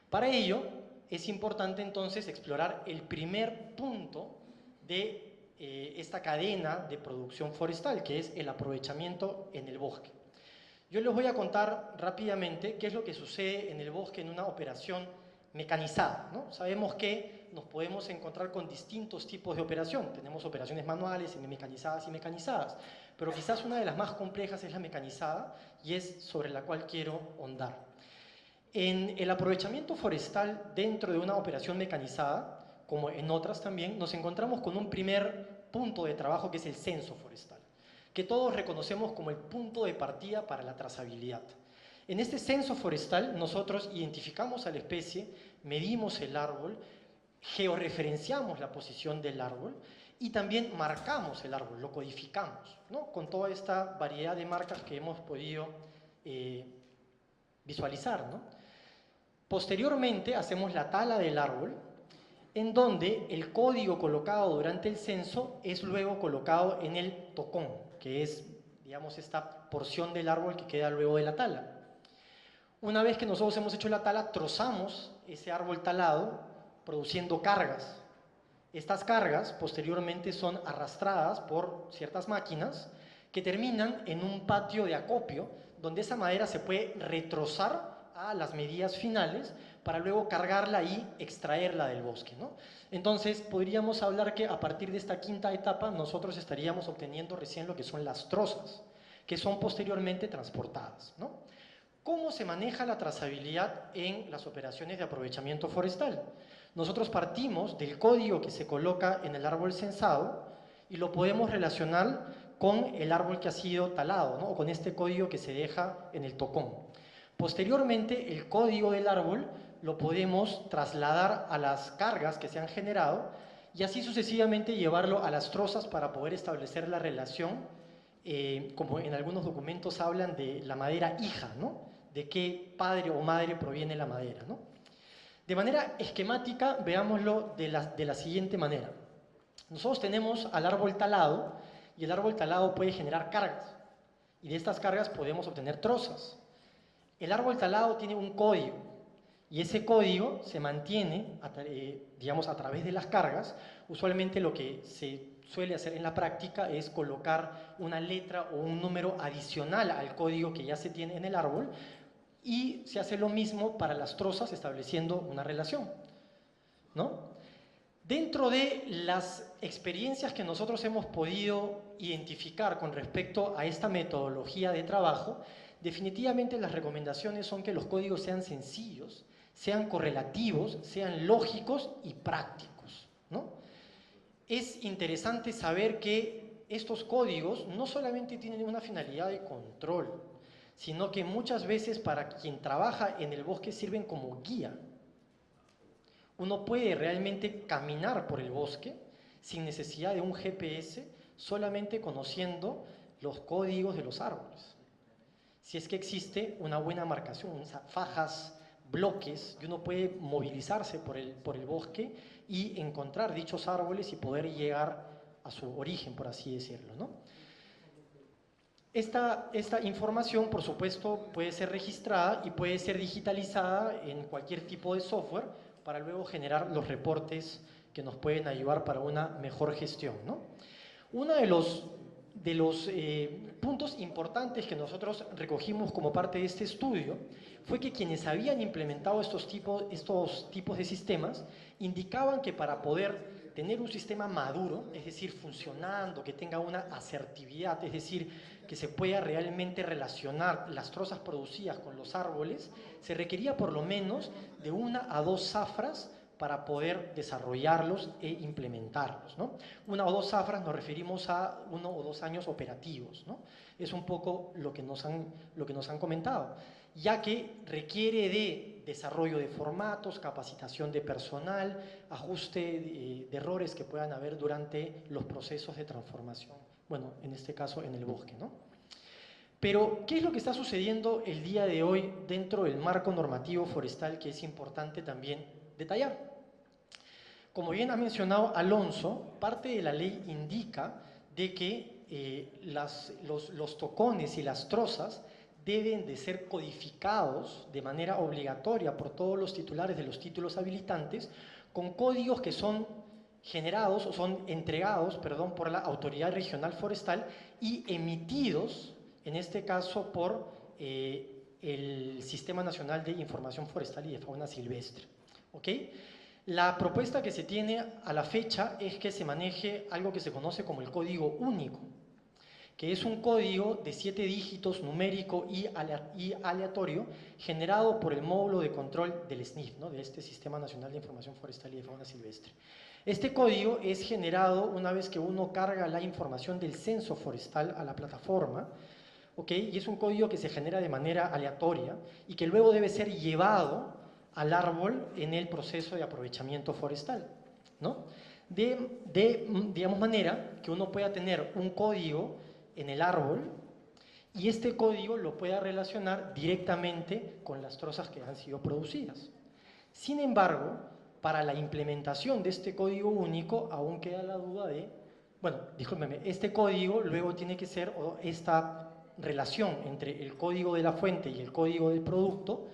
[SPEAKER 3] Para ello, es importante entonces explorar el primer punto de esta cadena de producción forestal, que es el aprovechamiento en el bosque. Yo les voy a contar rápidamente qué es lo que sucede en el bosque en una operación mecanizada, ¿no? Sabemos que nos podemos encontrar con distintos tipos de operación. Tenemos operaciones manuales, semimecanizadas y mecanizadas, pero quizás una de las más complejas es la mecanizada y es sobre la cual quiero ahondar. En el aprovechamiento forestal dentro de una operación mecanizada, como en otras también, nos encontramos con un primer punto de trabajo que es el censo forestal, que todos reconocemos como el punto de partida para la trazabilidad. En este censo forestal nosotros identificamos a la especie, medimos el árbol, georreferenciamos la posición del árbol y también marcamos el árbol, lo codificamos, ¿no? Con toda esta variedad de marcas que hemos podido visualizar, ¿no? Posteriormente hacemos la tala del árbol, en donde el código colocado durante el censo es luego colocado en el tocón, que es, digamos, esta porción del árbol que queda luego de la tala. Una vez que nosotros hemos hecho la tala, trozamos ese árbol talado, produciendo cargas. Estas cargas posteriormente son arrastradas por ciertas máquinas que terminan en un patio de acopio, donde esa madera se puede retrozar a las medidas finales para luego cargarla y extraerla del bosque, ¿no? Entonces, podríamos hablar que a partir de esta quinta etapa nosotros estaríamos obteniendo recién lo que son las trozas, que son posteriormente transportadas, ¿no? ¿Cómo se maneja la trazabilidad en las operaciones de aprovechamiento forestal? Nosotros partimos del código que se coloca en el árbol censado y lo podemos relacionar con el árbol que ha sido talado, ¿no? O con este código que se deja en el tocón. Posteriormente, el código del árbol lo podemos trasladar a las cargas que se han generado y así sucesivamente llevarlo a las trozas para poder establecer la relación, como en algunos documentos hablan de la madera hija, ¿no? De qué padre o madre proviene la madera, ¿no? De manera esquemática, veámoslo de la siguiente manera. Nosotros tenemos al árbol talado y el árbol talado puede generar cargas y de estas cargas podemos obtener trozas. El árbol talado tiene un código y ese código se mantiene, digamos, a través de las cargas. Usualmente lo que se suele hacer en la práctica es colocar una letra o un número adicional al código que ya se tiene en el árbol y se hace lo mismo para las trozas estableciendo una relación, ¿no? Dentro de las experiencias que nosotros hemos podido identificar con respecto a esta metodología de trabajo, definitivamente las recomendaciones son que los códigos sean sencillos, sean correlativos, sean lógicos y prácticos, ¿no? es interesante saber que estos códigos no solamente tienen una finalidad de control, sino que muchas veces para quien trabaja en el bosque sirven como guía. Uno puede realmente caminar por el bosque sin necesidad de un GPS, solamente conociendo los códigos de los árboles. Si es que existe una buena marcación, fajas, bloques, y uno puede movilizarse por el bosque y encontrar dichos árboles y poder llegar a su origen, por así decirlo, ¿no? Esta información, por supuesto, puede ser registrada y puede ser digitalizada en cualquier tipo de software para luego generar los reportes que nos pueden ayudar para una mejor gestión, ¿no? Uno de los puntos importantes que nosotros recogimos como parte de este estudio fue que quienes habían implementado estos tipos de sistemas indicaban que para poder tener un sistema maduro, es decir, funcionando, que tenga una asertividad, es decir, que se pueda realmente relacionar las trozas producidas con los árboles, se requería por lo menos de 1 a 2 zafras para poder desarrollarlos e implementarlos, ¿no? 1 o 2 zafras nos referimos a 1 o 2 años operativos, ¿no? Es un poco lo que nos han comentado, ya que requiere de desarrollo de formatos, capacitación de personal, ajuste de errores que puedan haber durante los procesos de transformación, bueno, en este caso en el bosque, ¿no? Pero, ¿qué es lo que está sucediendo el día de hoy dentro del marco normativo forestal que es importante también detallar? Como bien ha mencionado Alonso, parte de la ley indica de que los tocones y las trozas deben de ser codificados de manera obligatoria por todos los titulares de los títulos habilitantes con códigos que son generados o son entregados, perdón, por la Autoridad Regional Forestal y emitidos, en este caso, por el Sistema Nacional de Información Forestal y de Fauna Silvestre. ¿Ok? La propuesta que se tiene a la fecha es que se maneje algo que se conoce como el código único, que es un código de 7 dígitos numérico y aleatorio generado por el módulo de control del SNIF, ¿no? De este Sistema Nacional de Información Forestal y de Fauna Silvestre. Este código es generado una vez que uno carga la información del censo forestal a la plataforma, ¿okay? Y es un código que se genera de manera aleatoria y que luego debe ser llevado al árbol en el proceso de aprovechamiento forestal, ¿no? Digamos, manera que uno pueda tener un código en el árbol y este código lo pueda relacionar directamente con las trozas que han sido producidas. Sin embargo, para la implementación de este código único aún queda la duda de, bueno, discúlpeme, este código luego tiene que ser, o esta relación entre el código de la fuente y el código del producto,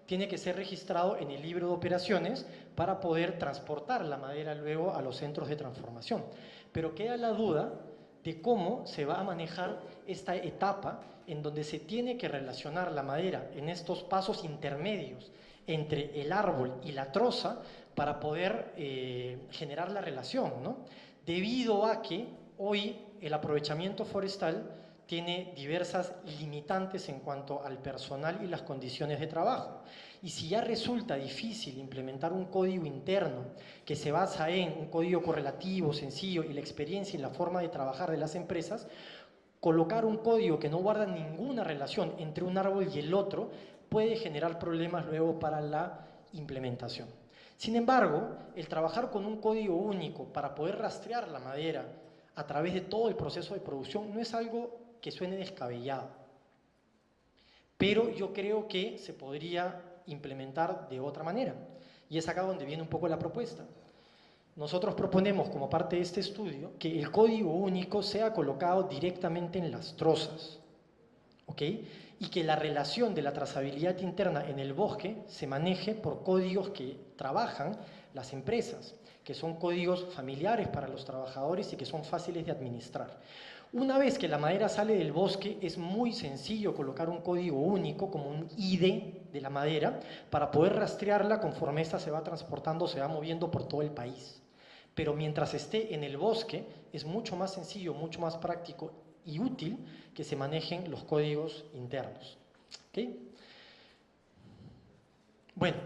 [SPEAKER 3] tiene que ser registrado en el libro de operaciones para poder transportar la madera luego a los centros de transformación. Pero queda la duda de cómo se va a manejar esta etapa en donde se tiene que relacionar la madera en estos pasos intermedios entre el árbol y la troza para poder generar la relación, ¿no? Debido a que hoy el aprovechamiento forestal tiene diversas limitantes en cuanto al personal y las condiciones de trabajo. Y si ya resulta difícil implementar un código interno que se basa en un código correlativo, sencillo y la experiencia y la forma de trabajar de las empresas, colocar un código que no guarda ninguna relación entre un árbol y el otro puede generar problemas luego para la implementación. Sin embargo, el trabajar con un código único para poder rastrear la madera a través de todo el proceso de producción no es algo que suene descabellado, pero yo creo que se podría implementar de otra manera, y es acá donde viene un poco la propuesta. Nosotros proponemos como parte de este estudio que el código único sea colocado directamente en las trozas, ¿ok? Y que la relación de la trazabilidad interna en el bosque se maneje por códigos que trabajan las empresas, que son códigos familiares para los trabajadores y que son fáciles de administrar. Una vez que la madera sale del bosque, es muy sencillo colocar un código único, como un ID de la madera, para poder rastrearla conforme ésta se va transportando, se va moviendo por todo el país. Pero mientras esté en el bosque, es mucho más sencillo, mucho más práctico y útil que se manejen los códigos internos. ¿Okay? Bueno,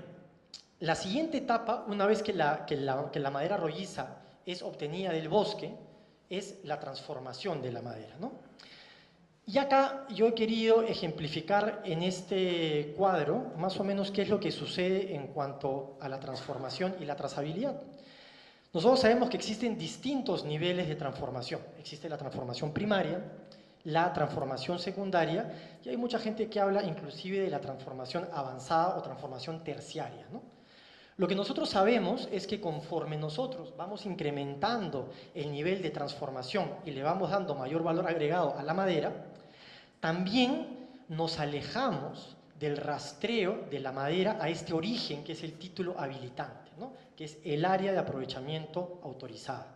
[SPEAKER 3] la siguiente etapa, una vez que la madera rolliza es obtenida del bosque, es la transformación de la madera, ¿no? Y acá yo he querido ejemplificar en este cuadro más o menos qué es lo que sucede en cuanto a la transformación y la trazabilidad. Nosotros sabemos que existen distintos niveles de transformación. Existe la transformación primaria, la transformación secundaria, y hay mucha gente que habla inclusive de la transformación avanzada o transformación terciaria, ¿no? Lo que nosotros sabemos es que conforme nosotros vamos incrementando el nivel de transformación y le vamos dando mayor valor agregado a la madera, también nos alejamos del rastreo de la madera a este origen que es el título habilitante, ¿no? Que es el área de aprovechamiento autorizada.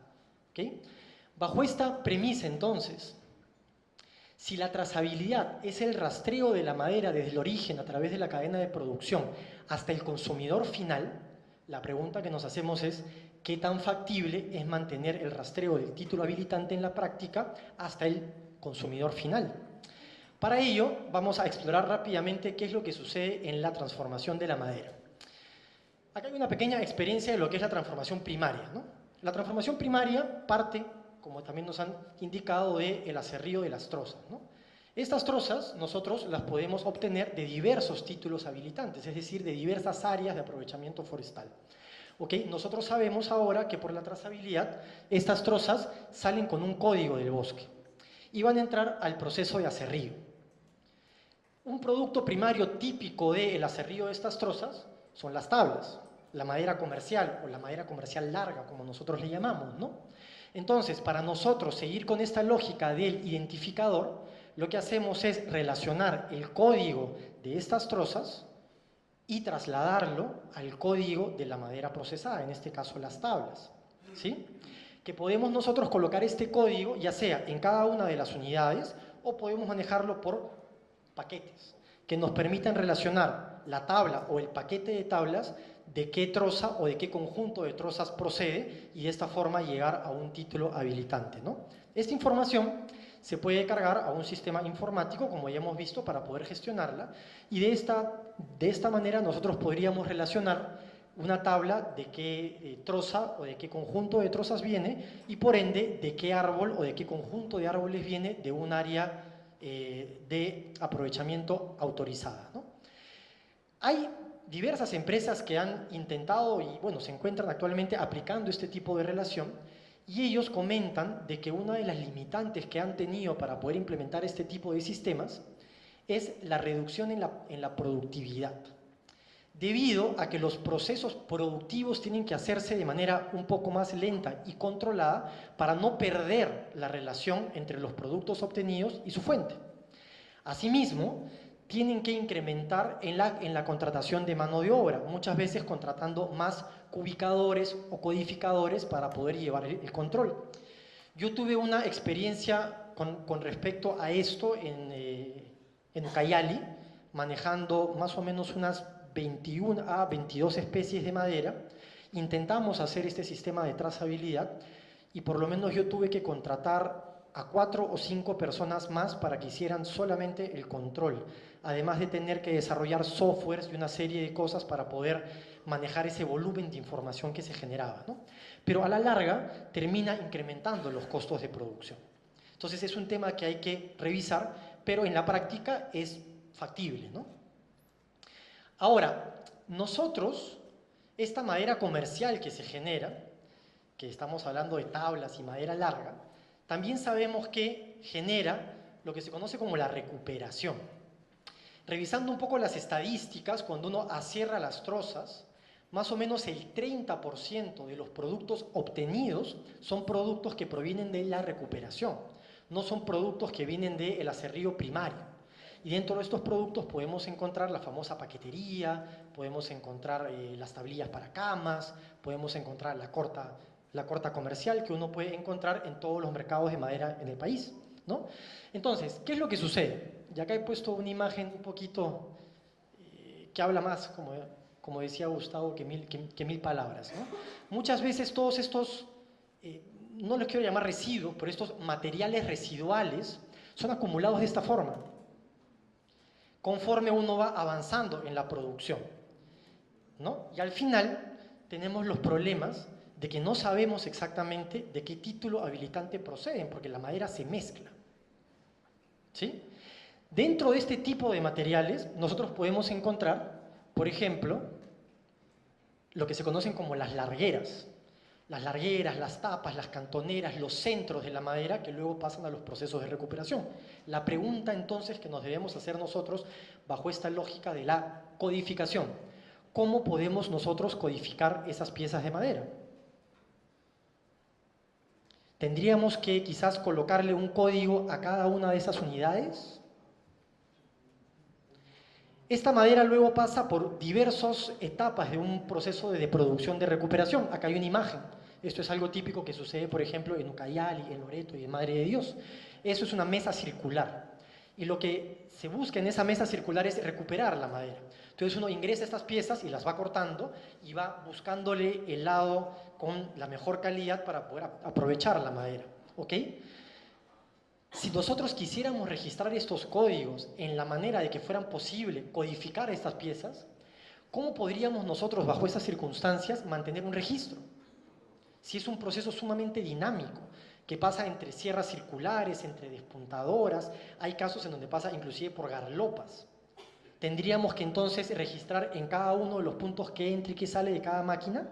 [SPEAKER 3] ¿Okay? Bajo esta premisa, entonces, si la trazabilidad es el rastreo de la madera desde el origen a través de la cadena de producción hasta el consumidor final, la pregunta que nos hacemos es ¿qué tan factible es mantener el rastreo del título habilitante en la práctica hasta el consumidor final? Para ello, vamos a explorar rápidamente qué es lo que sucede en la transformación de la madera. Acá hay una pequeña experiencia de lo que es la transformación primaria, ¿no? La transformación primaria parte, como también nos han indicado, del aserrío de las trozas, ¿no? Estas trozas nosotros las podemos obtener de diversos títulos habilitantes, es decir, de diversas áreas de aprovechamiento forestal. ¿Okay? Nosotros sabemos ahora que por la trazabilidad estas trozas salen con un código del bosque y van a entrar al proceso de aserrío. Un producto primario típico del aserrío de estas trozas son las tablas, la madera comercial o la madera comercial larga, como nosotros le llamamos, ¿no? Entonces, para nosotros seguir con esta lógica del identificador, lo que hacemos es relacionar el código de estas trozas y trasladarlo al código de la madera procesada, en este caso las tablas, ¿sí? Que podemos nosotros colocar este código ya sea en cada una de las unidades o podemos manejarlo por paquetes que nos permitan relacionar la tabla o el paquete de tablas de qué troza o de qué conjunto de trozas procede y de esta forma llegar a un título habilitante, ¿no? Esta información se puede cargar a un sistema informático, como ya hemos visto, para poder gestionarla y de esta manera nosotros podríamos relacionar una tabla de qué troza o de qué conjunto de trozas viene y por ende de qué árbol o de qué conjunto de árboles viene de un área de aprovechamiento autorizada, ¿no? Hay diversas empresas que han intentado y bueno, se encuentran actualmente aplicando este tipo de relación y ellos comentan de que una de las limitantes que han tenido para poder implementar este tipo de sistemas es la reducción en la productividad, debido a que los procesos productivos tienen que hacerse de manera un poco más lenta y controlada para no perder la relación entre los productos obtenidos y su fuente. Asimismo, tienen que incrementar en la contratación de mano de obra, muchas veces contratando más cubicadores o codificadores para poder llevar el control. Yo tuve una experiencia con respecto a esto en Ucayali, manejando más o menos unas 21 a 22 especies de madera. Intentamos hacer este sistema de trazabilidad y por lo menos yo tuve que contratar a 4 o 5 personas más para que hicieran solamente el control, además de tener que desarrollar softwares y una serie de cosas para poder manejar ese volumen de información que se generaba, ¿no? Pero a la larga termina incrementando los costos de producción. Entonces es un tema que hay que revisar, pero en la práctica es factible, ¿no? Ahora, nosotros, esta madera comercial que se genera, que estamos hablando de tablas y madera larga, también sabemos que genera lo que se conoce como la recuperación. Revisando un poco las estadísticas, cuando uno acierra las trozas, más o menos el 30% de los productos obtenidos son productos que provienen de la recuperación, no son productos que vienen del aserrío primario. Y dentro de estos productos podemos encontrar la famosa paquetería, podemos encontrar las tablillas para camas, podemos encontrar la corta comercial que uno puede encontrar en todos los mercados de madera en el país, ¿no? Entonces, ¿qué es lo que sucede? Y acá he puesto una imagen un poquito que habla más, como decía Gustavo, que mil palabras, ¿no? Muchas veces todos estos, no los quiero llamar residuos, pero estos materiales residuales son acumulados de esta forma, conforme uno va avanzando en la producción, ¿no? Y al final tenemos los problemas de que no sabemos exactamente de qué título habilitante proceden, porque la madera se mezcla. ¿Sí? Dentro de este tipo de materiales, nosotros podemos encontrar, por ejemplo, lo que se conocen como las largueras. Las largueras, las tapas, las cantoneras, los centros de la madera que luego pasan a los procesos de recuperación. La pregunta entonces que nos debemos hacer nosotros bajo esta lógica de la codificación: ¿cómo podemos nosotros codificar esas piezas de madera? ¿Tendríamos que quizás colocarle un código a cada una de esas unidades? Esta madera luego pasa por diversas etapas de un proceso de producción de recuperación. Acá hay una imagen. Esto es algo típico que sucede, por ejemplo, en Ucayali, en Loreto y en Madre de Dios. Eso es una mesa circular. Y lo que se busca en esa mesa circular es recuperar la madera. Entonces uno ingresa estas piezas y las va cortando y va buscándole el lado con la mejor calidad para poder aprovechar la madera. ¿Ok? Si nosotros quisiéramos registrar estos códigos en la manera de que fueran posible codificar estas piezas, ¿cómo podríamos nosotros, bajo esas circunstancias, mantener un registro? Si es un proceso sumamente dinámico, que pasa entre sierras circulares, entre despuntadoras, hay casos en donde pasa inclusive por garlopas. ¿Tendríamos que entonces registrar en cada uno de los puntos que entra y que sale de cada máquina?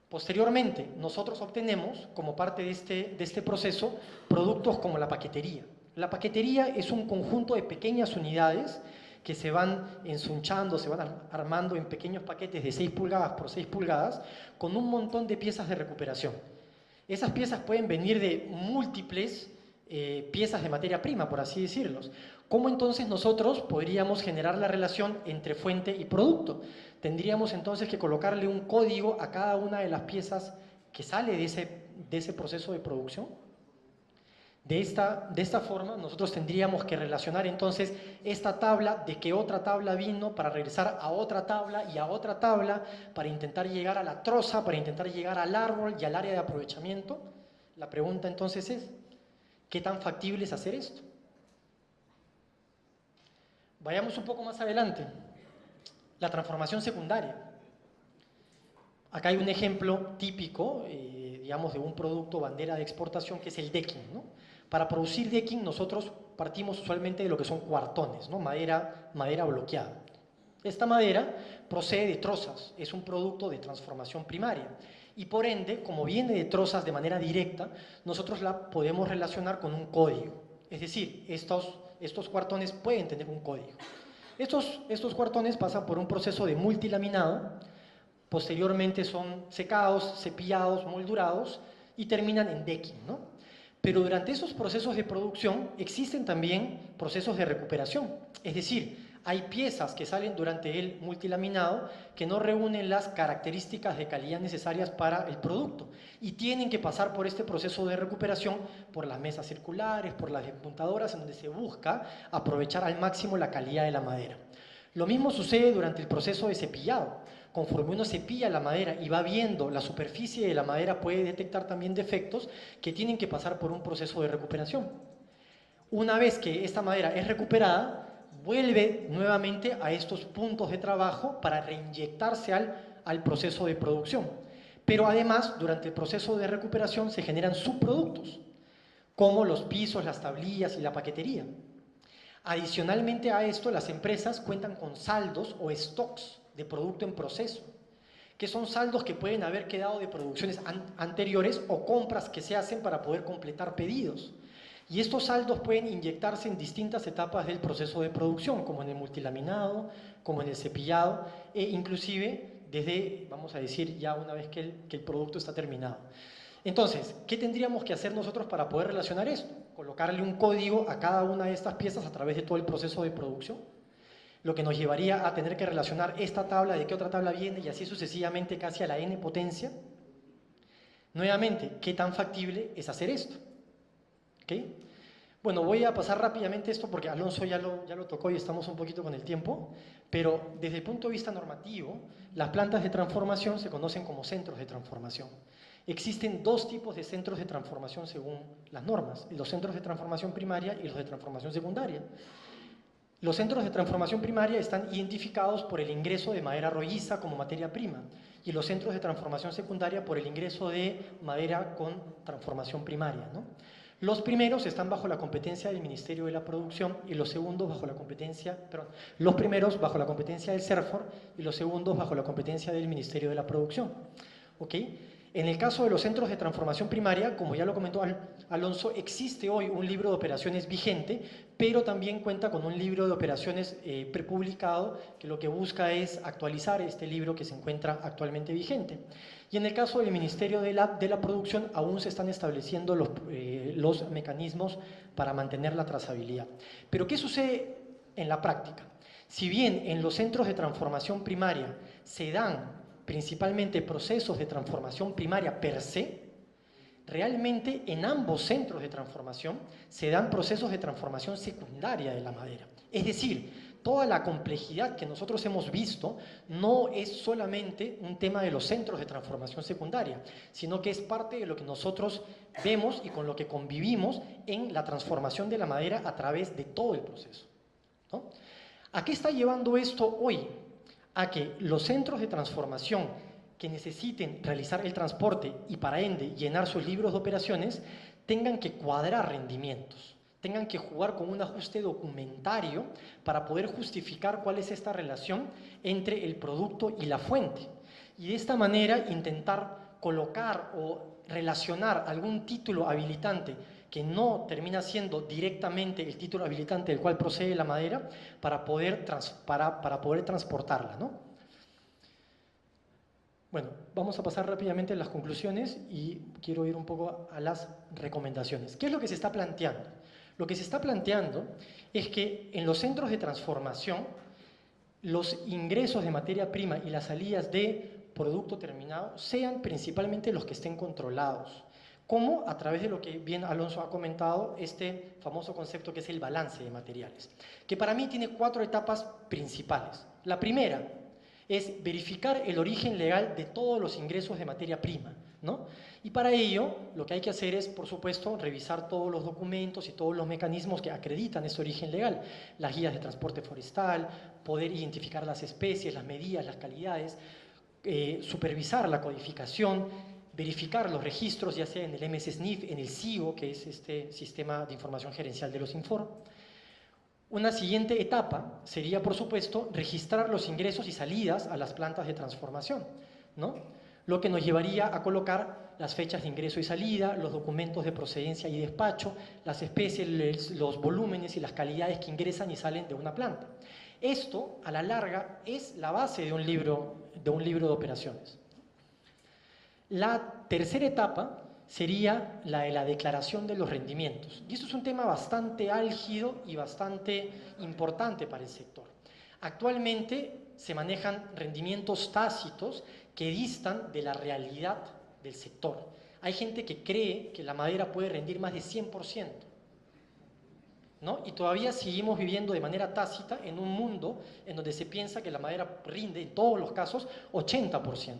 [SPEAKER 3] Posteriormente, nosotros obtenemos, como parte de este proceso, productos como la paquetería. La paquetería es un conjunto de pequeñas unidades que se van ensunchando, se van armando en pequeños paquetes de 6 pulgadas por 6 pulgadas, con un montón de piezas de recuperación. Esas piezas pueden venir de múltiples piezas de materia prima, por así decirlo. ¿Cómo entonces nosotros podríamos generar la relación entre fuente y producto? Tendríamos entonces que colocarle un código a cada una de las piezas que sale de ese proceso de producción. De esta forma, nosotros tendríamos que relacionar entonces esta tabla de que otra tabla vino para regresar a otra tabla y a otra tabla para intentar llegar a la troza, para intentar llegar al árbol y al área de aprovechamiento. La pregunta entonces es, ¿qué tan factible es hacer esto? Vayamos un poco más adelante. La transformación secundaria. Acá hay un ejemplo típico, digamos, de un producto bandera de exportación que es el decking, ¿no? Para producir decking nosotros partimos usualmente de lo que son cuartones, ¿no? Madera bloqueada. Esta madera procede de trozas, es un producto de transformación primaria y por ende, como viene de trozas de manera directa, nosotros la podemos relacionar con un código. Es decir, estos cuartones pueden tener un código. Estos cuartones pasan por un proceso de multilaminado, posteriormente son secados, cepillados, moldurados y terminan en decking, ¿no? Pero durante esos procesos de producción existen también procesos de recuperación, es decir, hay piezas que salen durante el multilaminado que no reúnen las características de calidad necesarias para el producto y tienen que pasar por este proceso de recuperación por las mesas circulares, por las despuntadoras, en donde se busca aprovechar al máximo la calidad de la madera. Lo mismo sucede durante el proceso de cepillado. Conforme uno cepilla la madera y va viendo la superficie de la madera, puede detectar también defectos que tienen que pasar por un proceso de recuperación. Una vez que esta madera es recuperada, vuelve nuevamente a estos puntos de trabajo para reinyectarse al proceso de producción. Pero además, durante el proceso de recuperación se generan subproductos, como los pisos, las tablillas y la paquetería. Adicionalmente a esto, las empresas cuentan con saldos o stocks de producto en proceso, que son saldos que pueden haber quedado de producciones anteriores o compras que se hacen para poder completar pedidos. Y estos saldos pueden inyectarse en distintas etapas del proceso de producción, como en el multilaminado, como en el cepillado, e inclusive desde, vamos a decir, ya una vez que el producto está terminado. Entonces, ¿qué tendríamos que hacer nosotros para poder relacionar esto? Colocarle un código a cada una de estas piezas a través de todo el proceso de producción, lo que nos llevaría a tener que relacionar esta tabla de qué otra tabla viene y así sucesivamente casi a la n potencia. Nuevamente, ¿qué tan factible es hacer esto? ¿Okay? Bueno, voy a pasar rápidamente esto porque Alonso ya lo tocó y estamos un poquito con el tiempo, pero desde el punto de vista normativo, las plantas de transformación se conocen como centros de transformación. Existen dos tipos de centros de transformación según las normas, los centros de transformación primaria y los de transformación secundaria. Los centros de transformación primaria están identificados por el ingreso de madera rolliza como materia prima. y los centros de transformación secundaria por el ingreso de madera con transformación primaria, ¿no? Los primeros están bajo la competencia del Ministerio de la Producción y los segundos bajo la competencia, perdón, los primeros bajo la competencia del CERFOR y los segundos bajo la competencia del Ministerio de la Producción. ¿Ok? En el caso de los centros de transformación primaria, como ya lo comentó Alonso, existe hoy un libro de operaciones vigente, pero también cuenta con un libro de operaciones prepublicado que lo que busca es actualizar este libro que se encuentra actualmente vigente. Y en el caso del Ministerio de la Producción aún se están estableciendo los mecanismos para mantener la trazabilidad. Pero ¿qué sucede en la práctica? Si bien en los centros de transformación primaria se dan principalmente procesos de transformación primaria per se, realmente en ambos centros de transformación se dan procesos de transformación secundaria de la madera. Es decir, toda la complejidad que nosotros hemos visto no es solamente un tema de los centros de transformación secundaria, sino que es parte de lo que nosotros vemos y con lo que convivimos en la transformación de la madera a través de todo el proceso, ¿no? ¿A qué está llevando esto hoy? A que los centros de transformación que necesiten realizar el transporte y para ende llenar sus libros de operaciones tengan que cuadrar rendimientos, tengan que jugar con un ajuste documentario para poder justificar cuál es esta relación entre el producto y la fuente. Y de esta manera intentar colocar o relacionar algún título habilitante que no termina siendo directamente el título habilitante del cual procede la madera para poder transportarla, ¿no? Bueno, vamos a pasar rápidamente a las conclusiones y quiero ir un poco a las recomendaciones. ¿Qué es lo que se está planteando? Lo que se está planteando es que en los centros de transformación los ingresos de materia prima y las salidas de producto terminado sean principalmente los que estén controlados. ¿Cómo? A través de lo que bien Alonso ha comentado, este famoso concepto que es el balance de materiales, que para mí tiene 4 etapas principales. La primera es verificar el origen legal de todos los ingresos de materia prima, ¿no? Y para ello, lo que hay que hacer es, por supuesto, revisar todos los documentos y todos los mecanismos que acreditan ese origen legal, las guías de transporte forestal, poder identificar las especies, las medidas, las calidades, supervisar la codificación, verificar los registros, ya sea en el MS-SNIF, en el SIGO, que es este Sistema de Información Gerencial de los Infor. Una siguiente etapa sería, por supuesto, registrar los ingresos y salidas a las plantas de transformación, ¿no? Lo que nos llevaría a colocar las fechas de ingreso y salida, los documentos de procedencia y despacho, las especies, los volúmenes y las calidades que ingresan y salen de una planta. Esto, a la larga, es la base de un libro de operaciones. La tercera etapa sería la de la declaración de los rendimientos. Y esto es un tema bastante álgido y bastante importante para el sector. Actualmente se manejan rendimientos tácitos que distan de la realidad del sector. Hay gente que cree que la madera puede rendir más de 100%, ¿no? Y todavía seguimos viviendo de manera tácita en un mundo en donde se piensa que la madera rinde, en todos los casos, 80%.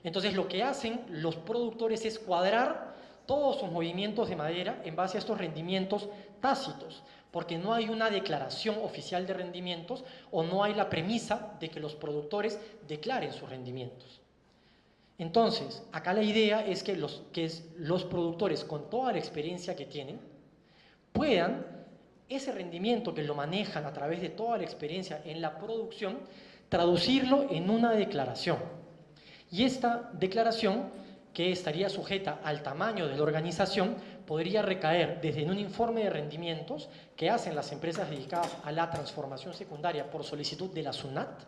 [SPEAKER 3] Entonces lo que hacen los productores es cuadrar todos sus movimientos de madera en base a estos rendimientos tácitos, porque no hay una declaración oficial de rendimientos o no hay la premisa de que los productores declaren sus rendimientos. Entonces, acá la idea es que los productores, con toda la experiencia que tienen, puedan ese rendimiento que lo manejan a través de toda la experiencia en la producción, traducirlo en una declaración. Y esta declaración, que estaría sujeta al tamaño de la organización, podría recaer desde en un informe de rendimientos que hacen las empresas dedicadas a la transformación secundaria por solicitud de la SUNAT,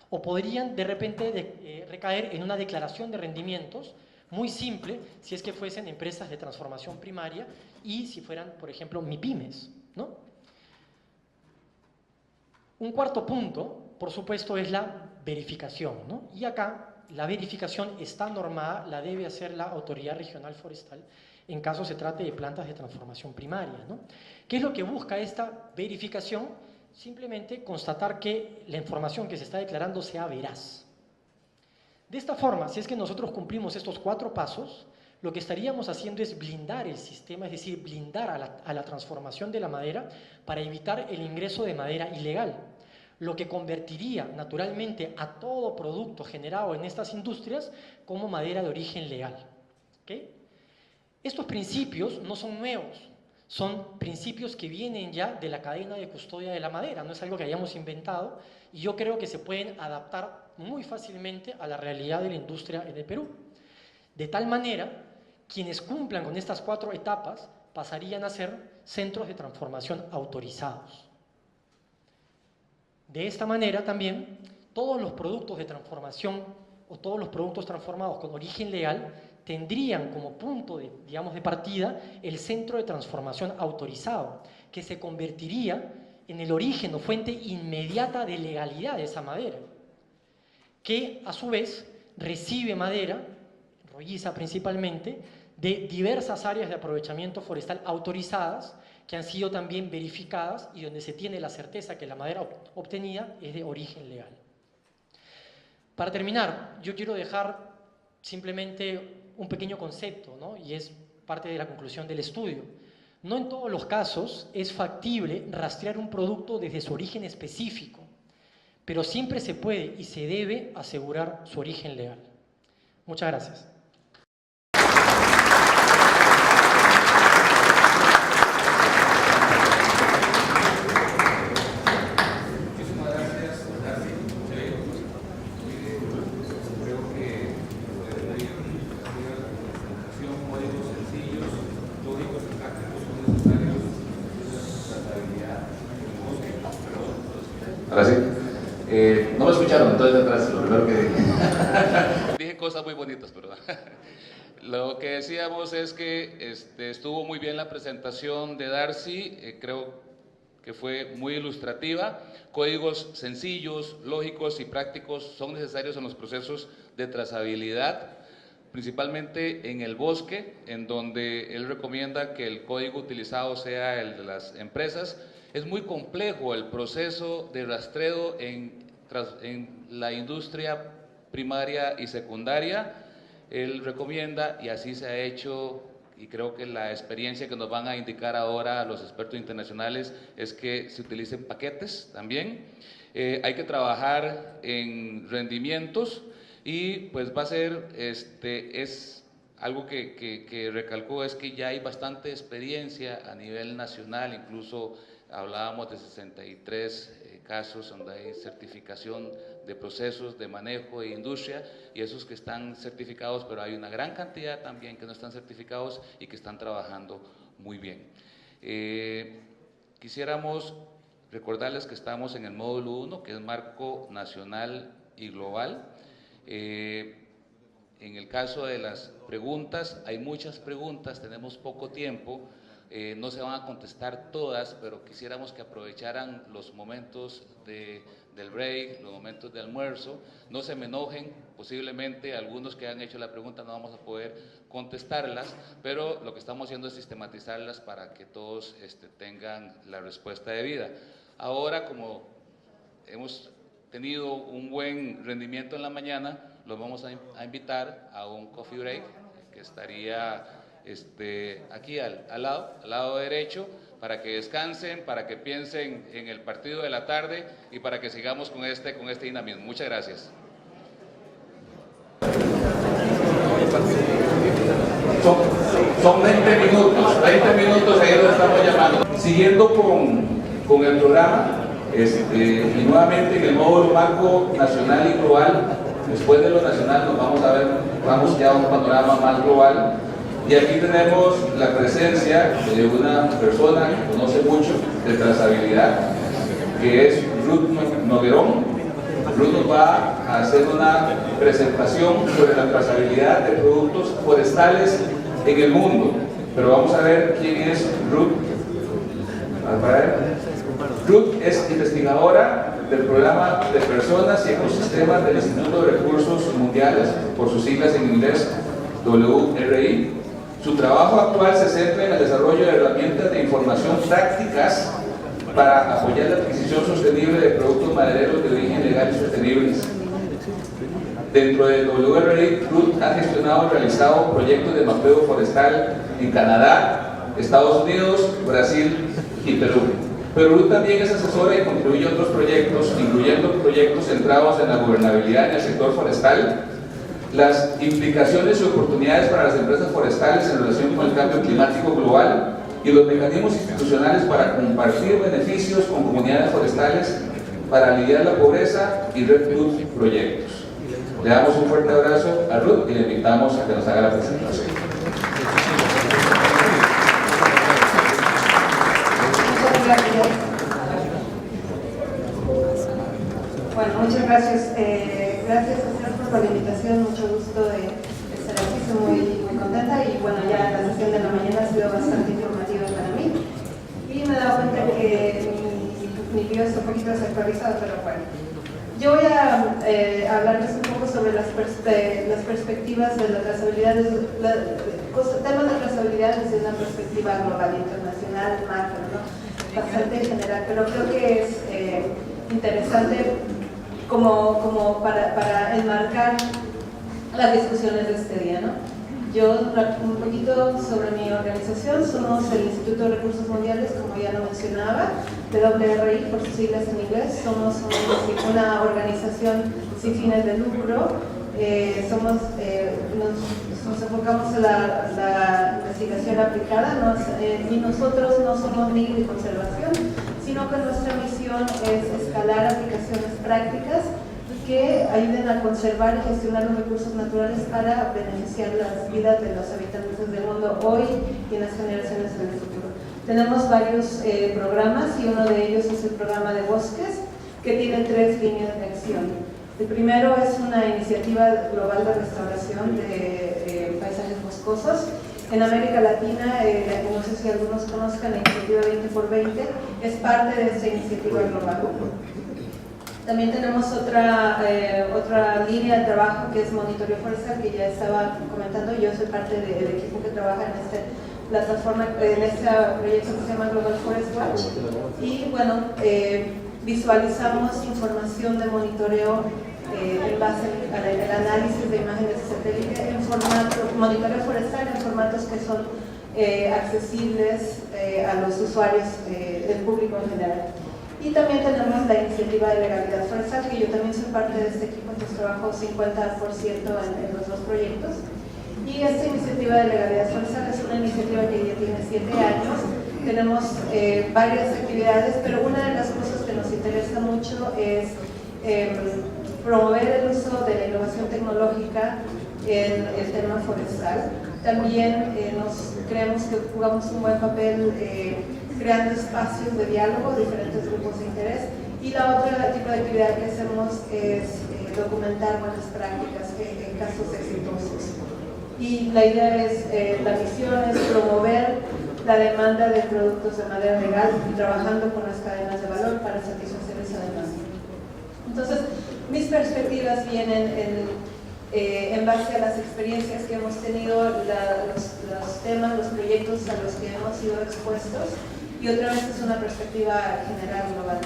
[SPEAKER 3] o podrían de repente recaer en una declaración de rendimientos muy simple si es que fuesen empresas de transformación primaria y si fueran, por ejemplo, MIPYMES, ¿no? Un cuarto punto, por supuesto, es la verificación, ¿no? Y acá la verificación está normada, la debe hacer la Autoridad Regional Forestal en caso se trate de plantas de transformación primaria, ¿no? ¿Qué es lo que busca esta verificación? Simplemente constatar que la información que se está declarando sea veraz. De esta forma, si es que nosotros cumplimos estos 4 pasos, lo que estaríamos haciendo es blindar el sistema, es decir, blindar a la transformación de la madera para evitar el ingreso de madera ilegal. lo que convertiría naturalmente a todo producto generado en estas industrias como madera de origen legal. ¿Okay? Estos principios no son nuevos, son principios que vienen ya de la cadena de custodia de la madera, no es algo que hayamos inventado, y yo creo que se pueden adaptar muy fácilmente a la realidad de la industria en el Perú. De tal manera, quienes cumplan con estas 4 etapas pasarían a ser centros de transformación autorizados. De esta manera también, todos los productos de transformación o todos los productos transformados con origen legal tendrían como punto de partida el centro de transformación autorizado, que se convertiría en el origen o fuente inmediata de legalidad de esa madera, que a su vez recibe madera, rolliza principalmente, de diversas áreas de aprovechamiento forestal autorizadas, que han sido también verificadas y donde se tiene la certeza que la madera obtenida es de origen legal. Para terminar, yo quiero dejar simplemente un pequeño concepto, ¿no? Y es parte de la conclusión del estudio. No en todos los casos es factible rastrear un producto desde su origen específico, pero siempre se puede y se debe asegurar su origen legal. Muchas gracias.
[SPEAKER 1] Ahora sí. No me escucharon, entonces atrás, lo primero que dije. Dije cosas muy bonitas, pero lo que decíamos es que estuvo muy bien la presentación de Darcy, creo que fue muy ilustrativa. Códigos sencillos, lógicos y prácticos son necesarios en los procesos de trazabilidad, principalmente en el bosque, en donde él recomienda que el código utilizado sea el de las empresas. Es muy complejo el proceso de rastreo en la industria primaria y secundaria. Él recomienda, y así se ha hecho, y creo que la experiencia que nos van a indicar ahora los expertos internacionales es que se utilicen paquetes también. Hay que trabajar en rendimientos y pues va a ser, es algo que recalcó, es que ya hay bastante experiencia a nivel nacional, incluso hablábamos de 63 casos donde hay certificación de procesos de manejo e industria, y esos que están certificados, pero hay una gran cantidad también que no están certificados y que están trabajando muy bien. Quisiéramos recordarles que estamos en el módulo 1, que es marco nacional y global. En el caso de las preguntas, hay muchas preguntas, tenemos poco tiempo. No se van a contestar todas, pero quisiéramos que aprovecharan los momentos del break, los momentos de almuerzo. No se me enojen, posiblemente algunos que han hecho la pregunta no vamos a poder contestarlas, pero lo que estamos haciendo es sistematizarlas para que todos tengan la respuesta debida. Ahora, como hemos tenido un buen rendimiento en la mañana, los vamos a invitar a un coffee break que estaría aquí al lado derecho, para que descansen, para que piensen en el partido de la tarde y para que sigamos con este dinamismo. Muchas gracias. Son 20 minutos, ahí lo estamos llamando. Siguiendo con el programa, y nuevamente en el módulo marco nacional y global, después de lo nacional nos vamos ya a un panorama más global. Y aquí tenemos la presencia de una persona que conoce mucho de trazabilidad, que es Ruth Noguerón. Ruth nos va a hacer una presentación sobre la trazabilidad de productos forestales en el mundo. Pero vamos a ver quién es Ruth. Ruth es investigadora del programa de personas y ecosistemas del Instituto de Recursos Mundiales, por sus siglas en inglés WRI. Su trabajo actual se centra en el desarrollo de herramientas de información prácticas para apoyar la adquisición sostenible de productos madereros de origen legal y sostenibles. Dentro de WRI, Ruth ha gestionado y realizado proyectos de mapeo forestal en Canadá, Estados Unidos, Brasil y Perú. Pero RUT también es asesora y contribuye a otros proyectos, incluyendo proyectos centrados en la gobernabilidad en el sector forestal, las implicaciones y oportunidades para las empresas forestales en relación con el cambio climático global y los mecanismos institucionales para compartir beneficios con comunidades forestales para aliviar la pobreza y Red Ruth proyectos. Le damos un fuerte abrazo a Ruth y le invitamos a que nos haga la presentación.
[SPEAKER 4] Muchas gracias. Bueno, muchas gracias. Gracias a ustedes por la invitación, mucho gusto de estar aquí, estoy muy contenta y bueno, ya la sesión de la mañana ha sido bastante informativa para mí y me he dado cuenta que mi guión está un poquito desactualizado, pero bueno. Yo voy a hablarles un poco sobre las perspectivas de la trazabilidad, temas de trazabilidad desde una perspectiva global, internacional, macro, ¿no? Bastante general, pero creo que es interesante como para enmarcar las discusiones de este día, ¿no? Yo un poquito sobre mi organización, somos el Instituto de Recursos Mundiales, como ya lo mencionaba, WRI por sus siglas en inglés, somos una organización sin fines de lucro, nos enfocamos en la investigación aplicada y nosotros no somos ni de conservación, sino que nuestra misión es escalar aplicaciones prácticas que ayuden a conservar y gestionar los recursos naturales para beneficiar las vidas de los habitantes del mundo hoy y en las generaciones del futuro. Tenemos varios programas y uno de ellos es el programa de bosques, que tiene 3 líneas de acción. El primero es una iniciativa global de restauración de paisajes boscosos. En América Latina, no sé si algunos conozcan la iniciativa 20x20, es parte de esta iniciativa global. También tenemos otra línea de trabajo que es monitoreo forestal, que ya estaba comentando. Yo soy parte del equipo que trabaja en esta plataforma, en este proyecto que se llama Global Forest Watch. Y bueno, visualizamos información de monitoreo en base al análisis de imágenes de satélite en formato, monitoreo forestal en formatos que son accesibles a los usuarios del público en general. Y también tenemos la iniciativa de legalidad forestal, que yo también soy parte de este equipo, entonces trabajo 50% en los dos proyectos. Y esta iniciativa de legalidad forestal es una iniciativa que ya tiene 7 años. Tenemos varias actividades, pero una de las cosas que nos interesa mucho es promover el uso de la innovación tecnológica en el tema forestal. También creemos que jugamos un buen papel creando espacios de diálogo, diferentes grupos de interés. Y la otra tipo de actividad que hacemos es documentar buenas prácticas en casos exitosos. Y la idea es, la misión es promover la demanda de productos de madera legal y trabajando con las cadenas de valor para satisfacer esa demanda. Entonces, mis perspectivas vienen en base a las experiencias que hemos tenido, los temas, los proyectos a los que hemos sido expuestos, y otra vez es una perspectiva general global.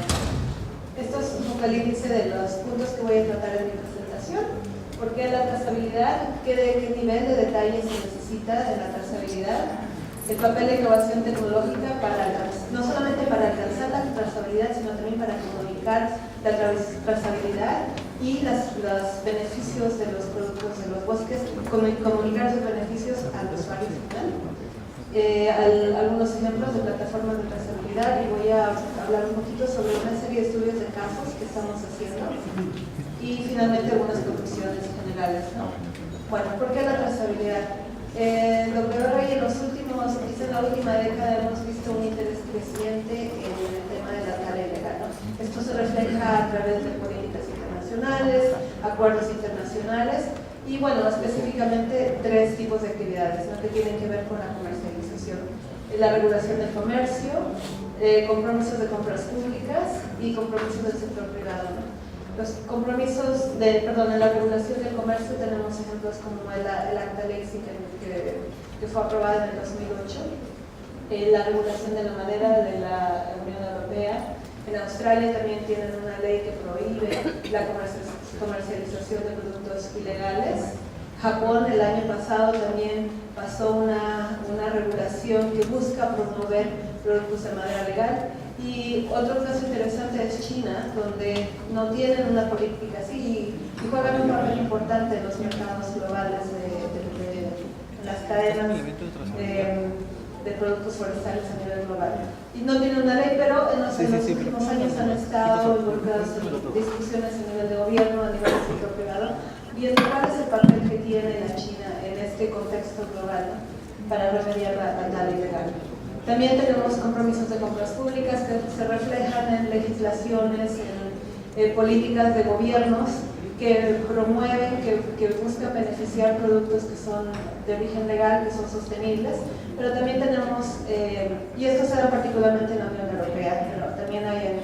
[SPEAKER 4] Esto es un poco el índice de los puntos que voy a tratar en mi presentación. ¿Por qué la trazabilidad? ¿Qué nivel de detalle se necesita en la trazabilidad? El papel de innovación tecnológica no solamente para alcanzar la trazabilidad, sino también para comunicar la trazabilidad y los beneficios de los productos de los bosques, comunicar sus beneficios al usuario final. Algunos ejemplos de plataformas de trazabilidad, y voy a hablar un poquito sobre una serie de estudios de casos que estamos haciendo y finalmente algunas conclusiones generales, ¿no? Bueno, ¿por qué la trazabilidad? WRI en la última década hemos visto un interés creciente en el tema de la tala ilegal, ¿no? Esto se refleja a través de políticas internacionales, acuerdos internacionales y bueno, específicamente 3 tipos de actividades, ¿no?, que tienen que ver con la comercialización. La regulación del comercio, compromisos de compras públicas y compromisos del sector privado, ¿no? Los compromisos en la regulación del comercio tenemos ejemplos como el Acta Lexi que fue aprobada en el 2008, la regulación de la madera de la Unión Europea. En Australia también tienen una ley que prohíbe la comercialización de productos ilegales. Japón el año pasado también pasó una regulación que busca promover productos de madera legal. Y otro caso interesante es China, donde no tienen una política así y juegan un papel importante en los mercados globales de las cadenas de productos forestales a nivel global. Y no tienen una ley, pero en los últimos años han estado involucrados en discusiones a nivel de gobierno, a nivel del sector privado, viendo cuál es el papel que tiene la China en este contexto global, ¿no?, para remediar la ley legal. También tenemos compromisos de compras públicas que se reflejan en legislaciones, en políticas de gobiernos que promueven, que buscan beneficiar productos que son de origen legal, que son sostenibles, pero también tenemos, y esto se da particularmente en la Unión Europea, pero también hay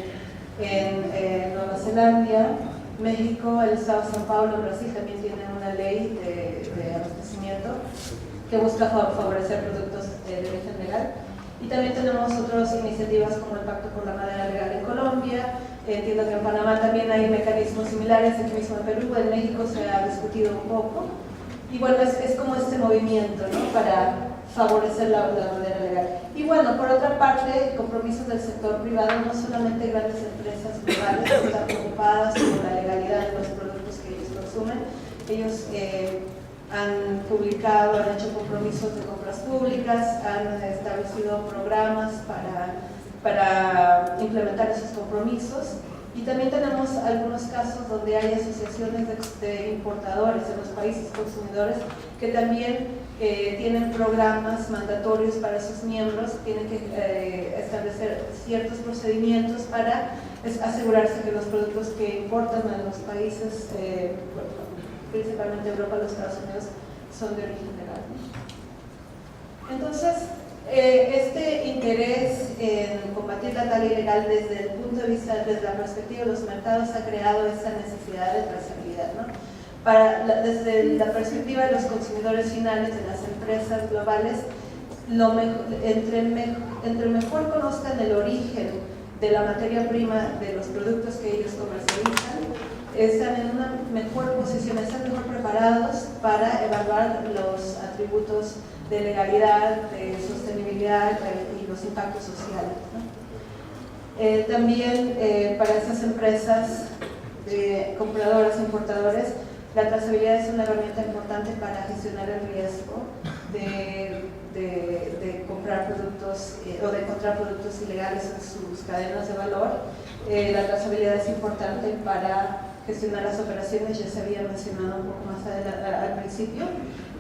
[SPEAKER 4] en Nueva Zelanda, México, el Estado de São Paulo, Brasil también tiene una ley de abastecimiento que busca favorecer productos de origen legal. Y también tenemos otras iniciativas como el Pacto por la Madera Legal en Colombia. Entiendo que en Panamá también hay mecanismos similares, aquí mismo en Perú, en México se ha discutido un poco. Y bueno, es como este movimiento, ¿no?, para favorecer la madera legal. Y bueno, por otra parte, compromisos del sector privado, no solamente grandes empresas globales que están preocupadas por la legalidad de los productos que ellos consumen. Ellos han publicado, han hecho compromisos de compras públicas, han establecido programas para implementar esos compromisos. Y también tenemos algunos casos donde hay asociaciones de importadores en los países consumidores que también tienen programas mandatorios para sus miembros, tienen que establecer ciertos procedimientos para asegurarse que los productos que importan a los países, principalmente Europa, los Estados Unidos, son de origen legal. Entonces, este interés en combatir la tala ilegal desde el punto de vista, desde la perspectiva de los mercados, ha creado esa necesidad de trazabilidad, ¿no? Desde la perspectiva de los consumidores finales, de las empresas globales, entre mejor conozcan el origen de la materia prima de los productos que ellos comercializan, están en una mejor posición, están mejor preparados para evaluar los atributos de legalidad, de sostenibilidad y los impactos sociales, ¿no? También para esas empresas compradoras e importadores, la trazabilidad es una herramienta importante para gestionar el riesgo de comprar productos o de encontrar productos ilegales en sus cadenas de valor. La trazabilidad es importante para gestionar las operaciones, ya se había mencionado un poco más al principio,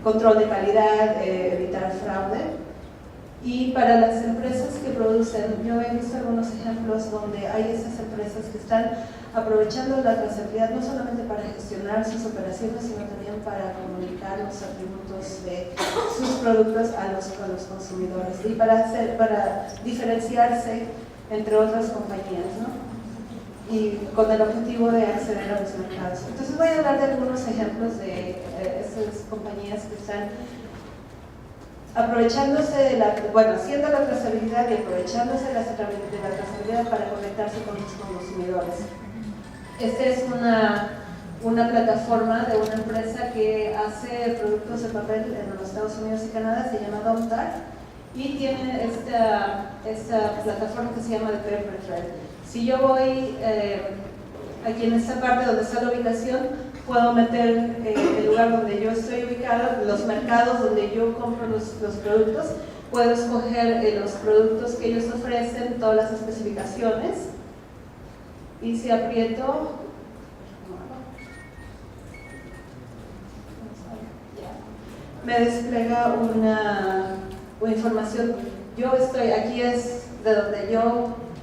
[SPEAKER 4] control de calidad, evitar fraude. Y para las empresas que producen, yo he visto algunos ejemplos donde hay esas empresas que están aprovechando la trazabilidad no solamente para gestionar sus operaciones, sino también para comunicar los atributos de sus productos a los consumidores y para diferenciarse entre otras compañías, ¿no?, y con el objetivo de acceder a los mercados. Entonces voy a hablar de algunos ejemplos de esas compañías que están aprovechándose haciendo la trazabilidad y aprovechándose de la trazabilidad para conectarse con los consumidores. Esta es una plataforma de una empresa que hace productos de papel en los Estados Unidos y Canadá, se llama Domtar, y tiene esta plataforma que se llama The Paper Trail. Si yo voy aquí en esta parte donde está la ubicación, puedo meter el lugar donde yo estoy ubicado, los mercados donde yo compro los productos, puedo escoger los productos que ellos ofrecen, todas las especificaciones, y si aprieto, me despliega una información. Yo estoy, aquí es de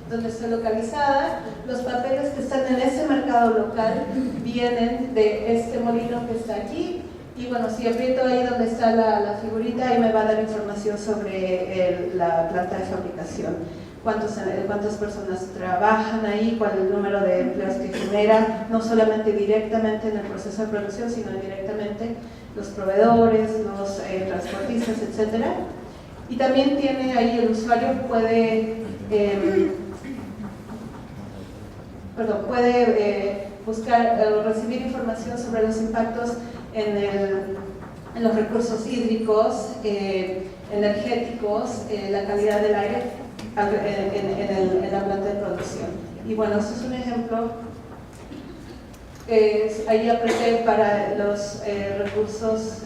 [SPEAKER 4] donde estoy localizada. Los papeles que están en ese mercado local vienen de este molino que está aquí, y bueno, si aprieto ahí donde está la figurita, ahí me va a dar información sobre la planta de fabricación, cuántas personas trabajan ahí, cuál es el número de empleos que genera, no solamente directamente en el proceso de producción, sino directamente los proveedores, los transportistas, etc. Y también tiene ahí, el usuario puede buscar o recibir información sobre los impactos en en los recursos hídricos, energéticos, la calidad del aire en la planta de producción. Y bueno, este es un ejemplo. Ahí apreté para los recursos,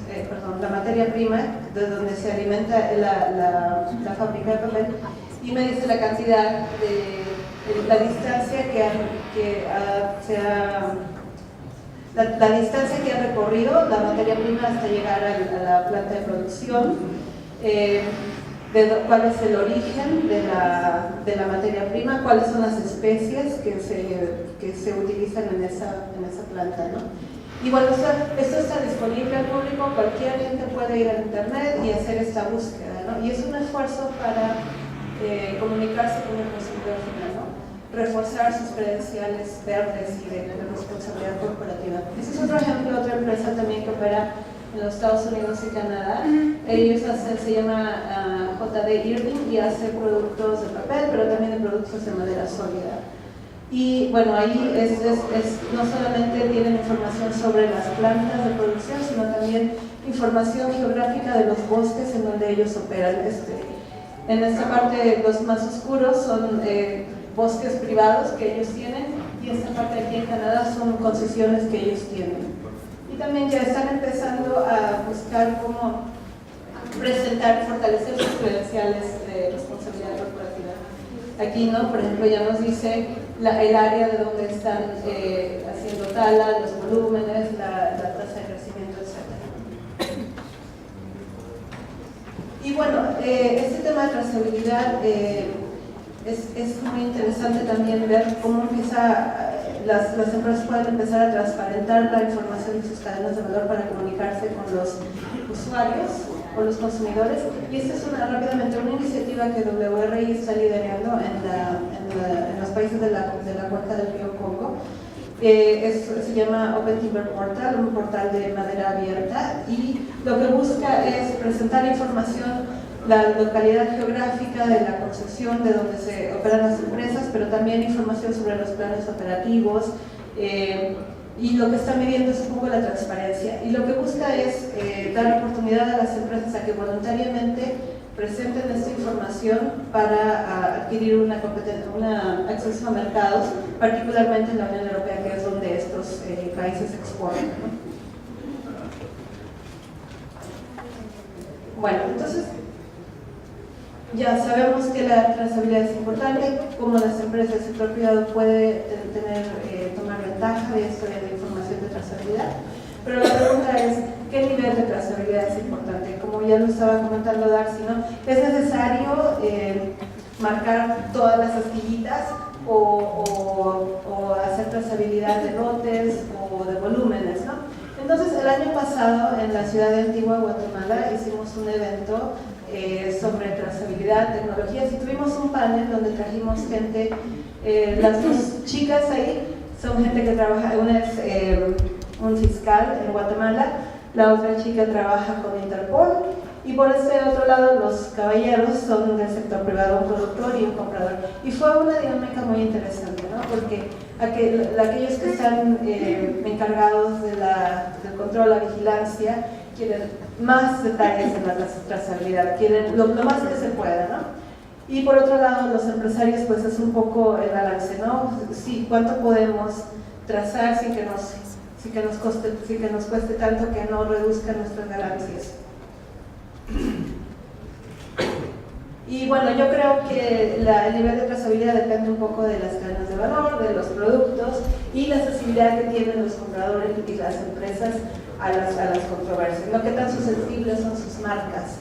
[SPEAKER 4] la materia prima, de donde se alimenta la fábrica de papel, y me dice la cantidad de la distancia la distancia que ha recorrido la materia prima hasta llegar a la planta de producción, cuál es el origen de la materia prima, cuáles son las especies que se utilizan en esa planta, ¿no? Y bueno, esto está disponible al público, cualquier gente puede ir a internet y hacer esta búsqueda, ¿no? Y es un esfuerzo para comunicarse con el consumidor final, ¿no? Reforzar sus credenciales verdes y de responsabilidad corporativa. Ese es otro ejemplo, otra empresa también que opera en los Estados Unidos y Canadá. Ellos se llama JD Irving y hace productos de papel, pero también de productos de madera sólida. Y bueno, ahí no solamente tienen información sobre las plantas de producción, sino también información geográfica de los bosques en donde ellos operan. En esta parte, los más oscuros son bosques privados que ellos tienen, y esta parte aquí en Canadá son concesiones que ellos tienen. Y también ya están empezando a buscar cómo presentar, fortalecer sus credenciales de responsabilidad corporativa. Aquí, ¿no? Por ejemplo, ya nos dice el área de donde están haciendo tala, los volúmenes, la tasa de crecimiento, etc. Y bueno, este tema de trazabilidad es muy interesante también ver cómo las empresas pueden empezar a transparentar la información de sus cadenas de valor para comunicarse con los usuarios o los consumidores. Y esta es rápidamente una iniciativa que WRI está liderando en los países de la cuenca del río Congo. Se llama Open Timber Portal, un portal de madera abierta, y lo que busca es presentar información, la localidad geográfica de la concesión de donde se operan las empresas, pero también información sobre los planes operativos, y lo que está midiendo es un poco la transparencia. Y lo que busca es dar oportunidad a las empresas a que voluntariamente presenten esta información para adquirir un acceso a mercados, particularmente en la Unión Europea, que es donde estos países exportan, ¿no? Bueno, entonces ya sabemos que la trazabilidad es importante, cómo las empresas del sector privado pueden tomar ventaja de esto de la información de trazabilidad, pero la pregunta es, ¿qué nivel de trazabilidad es importante? Como ya lo estaba comentando Darcy, ¿no? ¿Es necesario marcar todas las astillitas o hacer trazabilidad de lotes o de volúmenes, ¿no? Entonces, el año pasado en la ciudad de Antigua, Guatemala, hicimos un evento sobre trazabilidad, tecnologías, y tuvimos un panel donde trajimos gente, las dos chicas ahí son gente que trabaja, una es un fiscal en Guatemala, la otra chica trabaja con Interpol, y por ese otro lado los caballeros son del sector privado, un productor y un comprador. Y fue una dinámica muy interesante, ¿no? Porque aquellos que están encargados del control, la vigilancia, quieren más detalles en la trazabilidad, quieren lo más que se pueda, ¿no? Y por otro lado, los empresarios, pues es un poco el balance, ¿no? Sí, ¿cuánto podemos trazar sin que nos cueste tanto que no reduzcan nuestras ganancias? Y bueno, yo creo que el nivel de trazabilidad depende un poco de las cadenas de valor, de los productos y la sensibilidad que tienen los compradores y las empresas a las controversias, ¿no? Qué tan susceptibles son sus marcas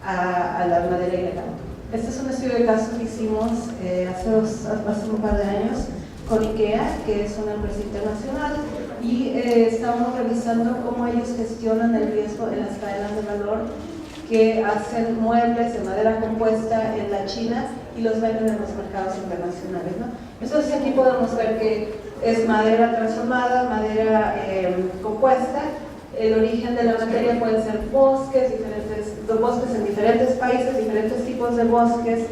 [SPEAKER 4] a la madera ilegal. Este es un estudio de caso que hicimos hace un par de años con IKEA, que es una empresa internacional, y estábamos revisando cómo ellos gestionan el riesgo en las cadenas de valor que hacen muebles de madera compuesta en la China y los venden en los mercados internacionales, ¿no? Entonces aquí podemos ver que es madera transformada, madera compuesta. El origen de la materia puede ser bosques en diferentes países, diferentes tipos de bosques,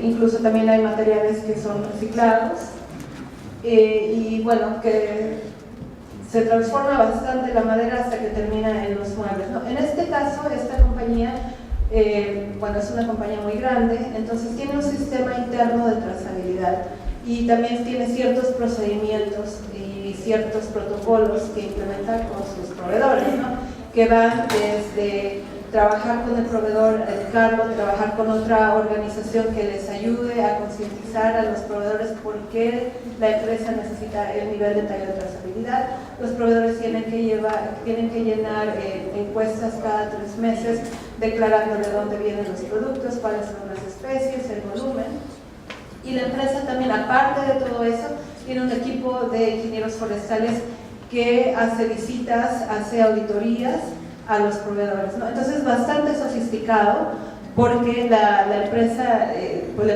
[SPEAKER 4] incluso también hay materiales que son reciclados, y bueno, que se transforma bastante la madera hasta que termina en los muebles, ¿no? En este caso, esta compañía, bueno, es una compañía muy grande, entonces tiene un sistema interno de trazabilidad y también tiene ciertos procedimientos y ciertos protocolos que implementar con sus proveedores, ¿no? Que van desde trabajar con el proveedor, educarlo, trabajar con otra organización que les ayude a concientizar a los proveedores por qué la empresa necesita el nivel de talla de trazabilidad. Los proveedores tienen que llenar encuestas cada 3 meses declarando de dónde vienen los productos, cuáles son las especies, el volumen. Y la empresa también, aparte de todo eso, tiene un equipo de ingenieros forestales que hace visitas, hace auditorías a los proveedores, ¿no? Entonces es bastante sofisticado porque la empresa pues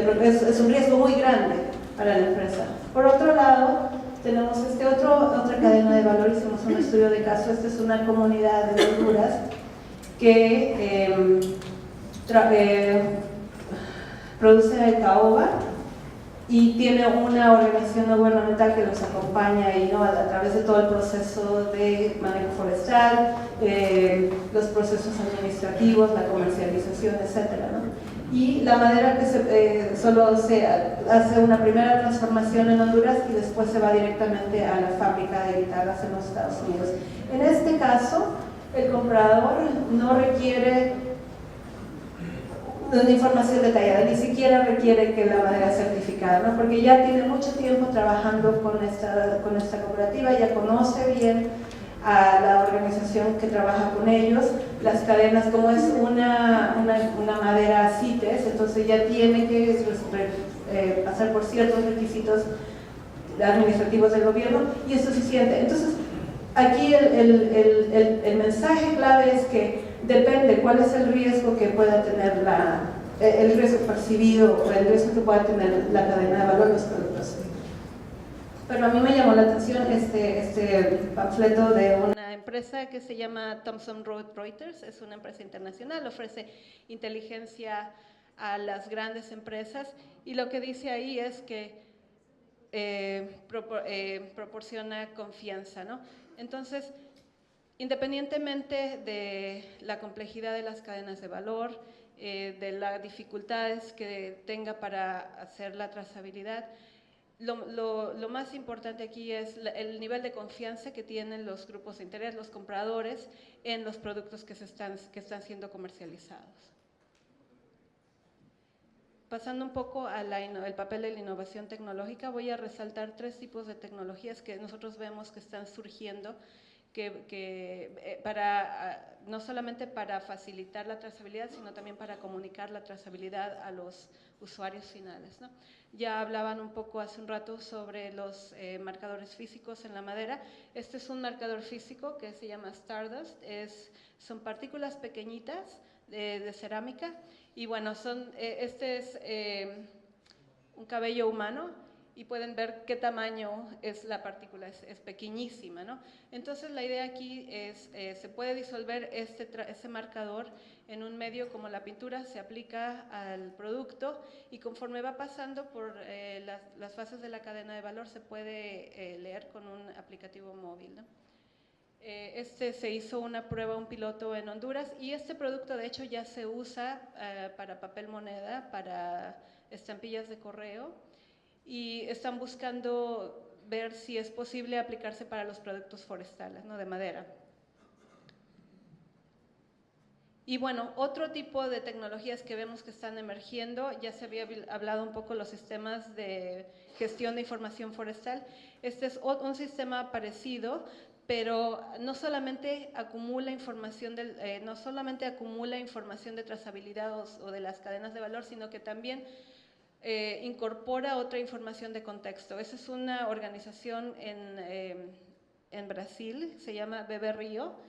[SPEAKER 4] es un riesgo muy grande para la empresa. Por otro lado, tenemos otra cadena de valor, hicimos un estudio de caso. Esta es una comunidad de Honduras que produce caoba y tiene una organización no gubernamental que los acompaña ahí, ¿no? A través de todo el proceso de manejo forestal, los procesos administrativos, la comercialización, etcétera, ¿no? Y la madera que solo se hace una primera transformación en Honduras y después se va directamente a la fábrica de guitarras en los Estados Unidos. En este caso, el comprador no requiere una información detallada, ni siquiera requiere que la madera sea certificada, ¿no? Porque ya tiene mucho tiempo trabajando con esta cooperativa, ya conoce bien a la organización que trabaja con ellos, las cadenas, como es una madera CITES, entonces ya tiene que pasar por ciertos requisitos administrativos del gobierno y es suficiente. Entonces, aquí el mensaje clave es que depende cuál es el riesgo que pueda tener el riesgo percibido o el riesgo que pueda tener la cadena de valor de los productos. Pero a mí me llamó la atención este panfleto de una empresa que se llama Thomson Reuters, es una empresa internacional, ofrece inteligencia a las grandes empresas y lo que dice ahí es que proporciona confianza, ¿no? Entonces, independientemente de la complejidad de las cadenas de valor, de las dificultades que tenga para hacer la trazabilidad, lo más importante aquí es el nivel de confianza que tienen los grupos de interés, los compradores, en los productos que están siendo comercializados. Pasando un poco al papel de la innovación tecnológica, voy a resaltar 3 tipos de tecnologías que nosotros vemos que están surgiendo no solamente para facilitar la trazabilidad, sino también para comunicar la trazabilidad a los usuarios finales, ¿no? Ya hablaban un poco hace un rato sobre los marcadores físicos en la madera. Este es un marcador físico que se llama Stardust, son partículas pequeñitas de cerámica y bueno, este es un cabello humano y pueden ver qué tamaño es la partícula, es pequeñísima, ¿no? Entonces la idea aquí es, se puede disolver ese marcador en un medio como la pintura, se aplica al producto y conforme va pasando por las fases de la cadena de valor se puede leer con un aplicativo móvil, ¿no? Se hizo una prueba, un piloto en Honduras y este producto de hecho ya se usa para papel moneda, para estampillas de correo y están buscando ver si es posible aplicarse para los productos forestales, ¿no? De madera. Y bueno, otro tipo de tecnologías que vemos que están emergiendo, ya se había hablado un poco los sistemas de gestión de información forestal. Este es un sistema parecido, pero no solamente acumula información de trazabilidad o de las cadenas de valor, sino que también incorpora otra información de contexto. Esa es una organización en Brasil, se llama BBRio,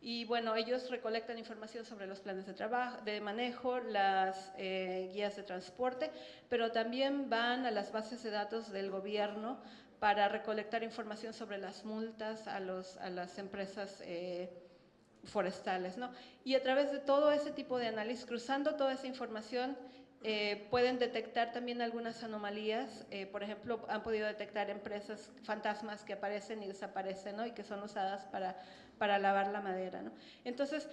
[SPEAKER 4] y bueno, ellos recolectan información sobre los planes de trabajo, de manejo, las guías de transporte, pero también van a las bases de datos del gobierno para recolectar información sobre las multas a las empresas forestales, ¿no? Y a través de todo ese tipo de análisis, cruzando toda esa información, pueden detectar también algunas anomalías. Por ejemplo, han podido detectar empresas fantasmas que aparecen y desaparecen, ¿no? Y que son usadas para lavar la madera, ¿no? Entonces,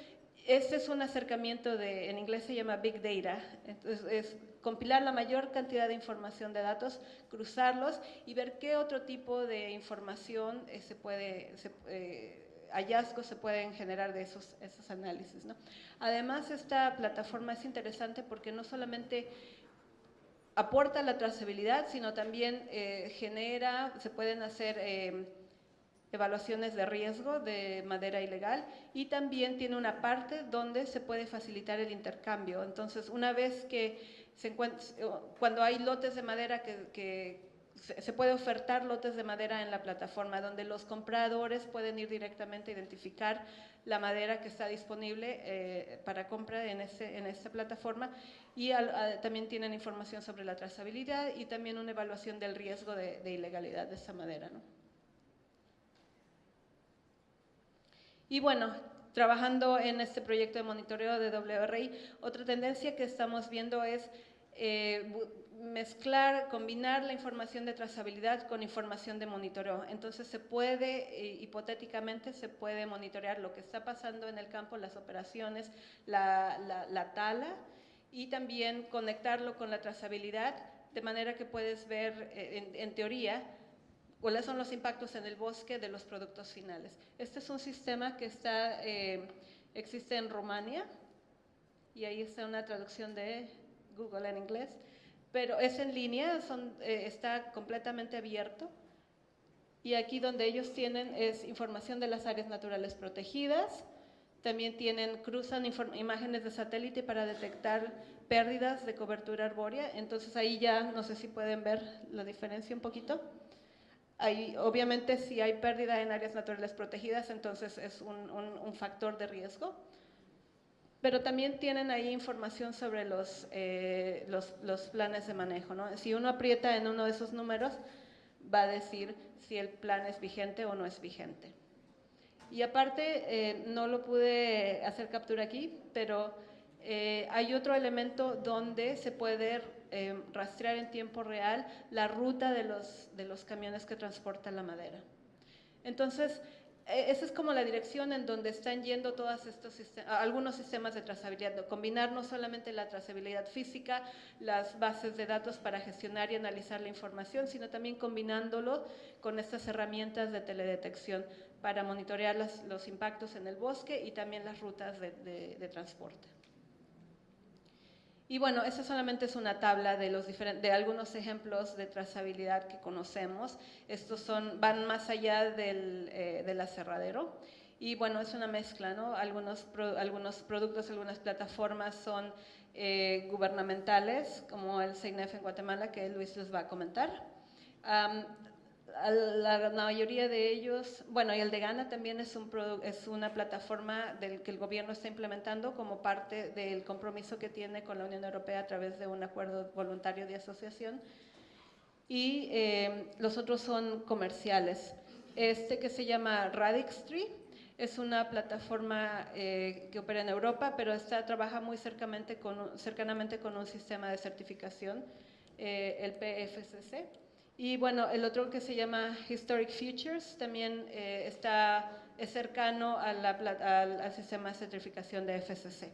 [SPEAKER 4] este es un acercamiento en inglés se llama Big Data. Entonces, es compilar la mayor cantidad de información de datos, cruzarlos y ver qué otro tipo de información hallazgos se pueden generar de esos análisis, ¿no? Además, esta plataforma es interesante porque no solamente aporta la trazabilidad, sino también se pueden hacer evaluaciones de riesgo de madera ilegal y también tiene una parte donde se puede facilitar el intercambio. Entonces, una vez que cuando hay lotes de madera se puede ofertar lotes de madera en la plataforma donde los compradores pueden ir directamente a identificar la madera que está disponible para compra en esta plataforma y también tienen información sobre la trazabilidad y también una evaluación del riesgo de ilegalidad de esa madera, ¿no? Y bueno, trabajando en este proyecto de monitoreo de WRI, otra tendencia que estamos viendo es combinar la información de trazabilidad con información de monitoreo. Entonces hipotéticamente se puede monitorear lo que está pasando en el campo, las operaciones, la tala y también conectarlo con la trazabilidad, de manera que puedes ver en teoría cuáles son los impactos en el bosque de los productos finales. Este es un sistema que existe en Rumania, y ahí está una traducción de Google en inglés, pero es en línea, está completamente abierto, y aquí donde ellos tienen es información de las áreas naturales protegidas, también cruzan imágenes de satélite para detectar pérdidas de cobertura arbórea, entonces ahí ya, no sé si pueden ver la diferencia un poquito. Obviamente, si hay pérdida en áreas naturales protegidas, entonces es un factor de riesgo. Pero también tienen ahí información sobre los planes de manejo, ¿no? Si uno aprieta en uno de esos números, va a decir si el plan es vigente o no es vigente. Y aparte, no lo pude hacer captura aquí, pero hay otro elemento donde se puede rastrear en tiempo real la ruta de los camiones que transportan la madera. Entonces, esa es como la dirección en donde están yendo algunos sistemas de trazabilidad, combinar no solamente la trazabilidad física, las bases de datos para gestionar y analizar la información, sino también combinándolo con estas herramientas de teledetección para monitorear los impactos en el bosque y también las rutas de transporte. Y bueno, esa solamente es una tabla de algunos ejemplos de trazabilidad que conocemos. Estos van más allá del aserradero. Y bueno, es una mezcla, ¿no? Algunos productos, algunas plataformas son gubernamentales, como el CEINEF en Guatemala, que Luis les va a comentar. La mayoría de ellos, bueno, y el de Ghana también es una plataforma que el gobierno está implementando como parte del compromiso que tiene con la Unión Europea a través de un acuerdo voluntario de asociación. Y los otros son comerciales. Este que se llama Radixtree es una plataforma que opera en Europa, pero trabaja muy cercanamente con un sistema de certificación, el PFCC. Y bueno, el otro que se llama Historic Futures también es cercano al sistema de certificación de FSC.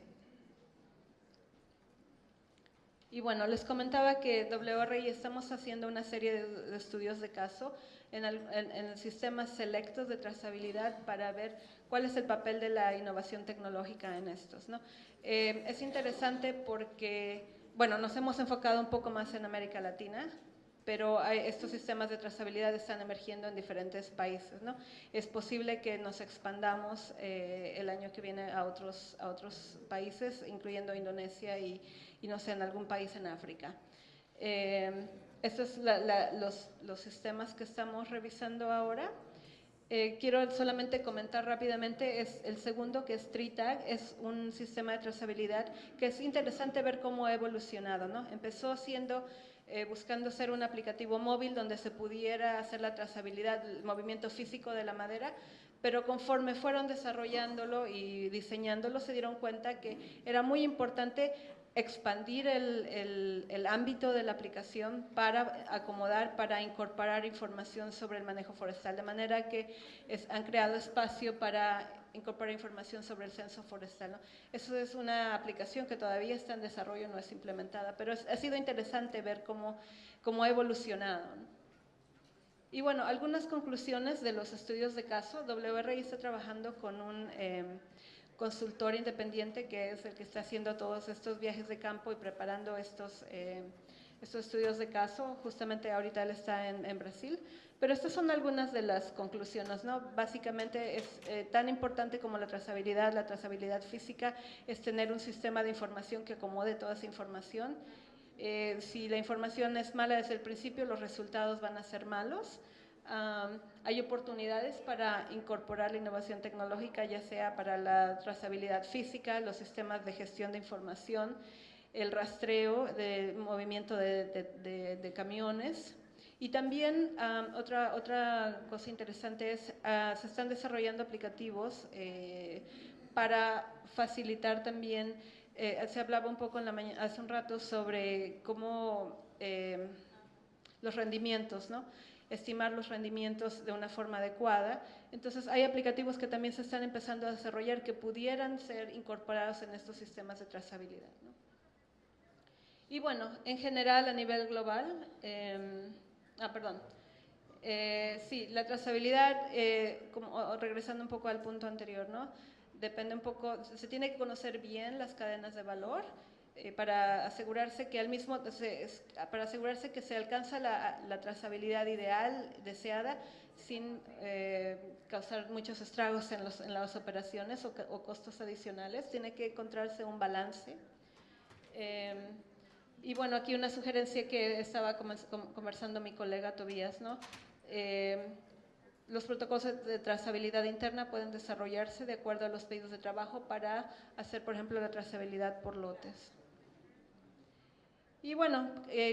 [SPEAKER 4] Y bueno, les comentaba que WRI estamos haciendo una serie de estudios de caso en sistemas selectos de trazabilidad para ver cuál es el papel de la innovación tecnológica en estos, ¿no? Es interesante porque, bueno, nos hemos enfocado un poco más en América Latina, pero estos sistemas de trazabilidad están emergiendo en diferentes países, ¿no? Es posible que nos expandamos el año que viene a otros países, incluyendo Indonesia y no sé, en algún país en África. Estos son los sistemas que estamos revisando ahora. Quiero solamente comentar rápidamente, es el segundo, que es TreeTag, es un sistema de trazabilidad que es interesante ver cómo ha evolucionado, ¿no? Empezó buscando ser un aplicativo móvil donde se pudiera hacer la trazabilidad, el movimiento físico de la madera, pero conforme fueron desarrollándolo y diseñándolo se dieron cuenta que era muy importante expandir el ámbito de la aplicación para acomodar, para incorporar información sobre el manejo forestal, de manera que han creado espacio para incorporar información sobre el censo forestal, ¿no? Eso es una aplicación que todavía está en desarrollo, no es implementada, pero ha sido interesante ver cómo ha evolucionado, ¿no? Y bueno, algunas conclusiones de los estudios de caso. WRI está trabajando con un consultor independiente que es el que está haciendo todos estos viajes de campo y preparando estos estudios de caso. Justamente ahorita él está en Brasil, pero estas son algunas de las conclusiones, ¿no? Básicamente es tan importante como la trazabilidad física es tener un sistema de información que acomode toda esa información. Si la información es mala desde el principio, los resultados van a ser malos. Hay oportunidades para incorporar la innovación tecnológica, ya sea para la trazabilidad física, los sistemas de gestión de información, el rastreo de movimiento de camiones. Y también otra cosa interesante es, se están desarrollando aplicativos para facilitar también, se hablaba un poco hace un rato sobre cómo los rendimientos, ¿no? Estimar los rendimientos de una forma adecuada. Entonces, hay aplicativos que también se están empezando a desarrollar que pudieran ser incorporados en estos sistemas de trazabilidad, ¿no? Y bueno, en general, a nivel global, sí, la trazabilidad, regresando un poco al punto anterior, ¿no? Depende un poco, se tiene que conocer bien las cadenas de valor, para asegurarse que para asegurarse que se alcanza la trazabilidad ideal, deseada, sin causar muchos estragos en las operaciones o costos adicionales. Tiene que encontrarse un balance. Y bueno, aquí una sugerencia que estaba conversando mi colega Tobías, ¿no? Los protocolos de trazabilidad interna pueden desarrollarse de acuerdo a los pedidos de trabajo para hacer, por ejemplo, la trazabilidad por lotes. Y bueno,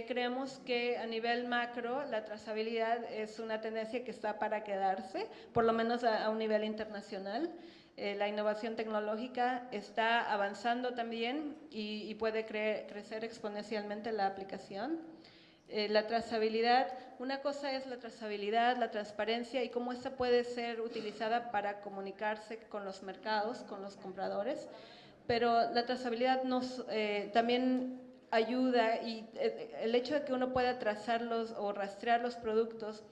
[SPEAKER 4] creemos que a nivel macro la trazabilidad es una tendencia que está para quedarse, por lo menos a un nivel internacional. La innovación tecnológica está avanzando también y puede crecer exponencialmente la aplicación. La trazabilidad, una cosa es la trazabilidad, la transparencia y cómo esta puede ser utilizada para comunicarse con los mercados, con los compradores, pero la trazabilidad también ayuda, y el hecho de que uno pueda trazarlos o rastrear los productos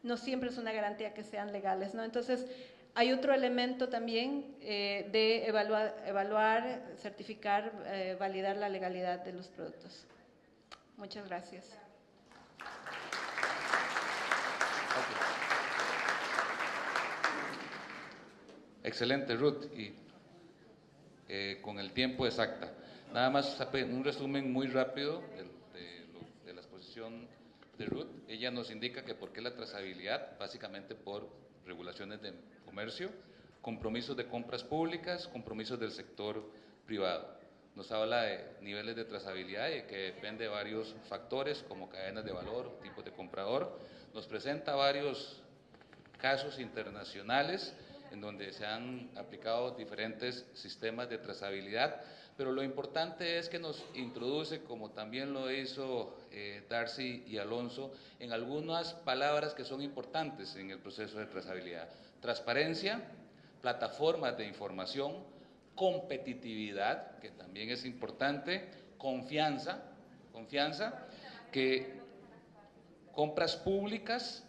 [SPEAKER 4] no siempre es una garantía que sean legales, ¿no? Entonces, hay otro elemento también de evaluar, certificar, validar la legalidad de los productos. Muchas gracias.
[SPEAKER 1] Excelente, Ruth, y con el tiempo exacta. Nada más un resumen muy rápido de la exposición de Ruth. Ella nos indica que por qué la trazabilidad, básicamente por regulaciones de comercio, compromisos de compras públicas, compromisos del sector privado. Nos habla de niveles de trazabilidad y que depende de varios factores como cadenas de valor, tipos de comprador. Nos presenta varios casos internacionales en donde se han aplicado diferentes sistemas de trazabilidad, pero lo importante es que nos introduce, como también lo hizo Darcy y Alonso, en algunas palabras que son importantes en el proceso de trazabilidad. Transparencia, plataformas de información, competitividad, que también es importante, confianza, que compras públicas,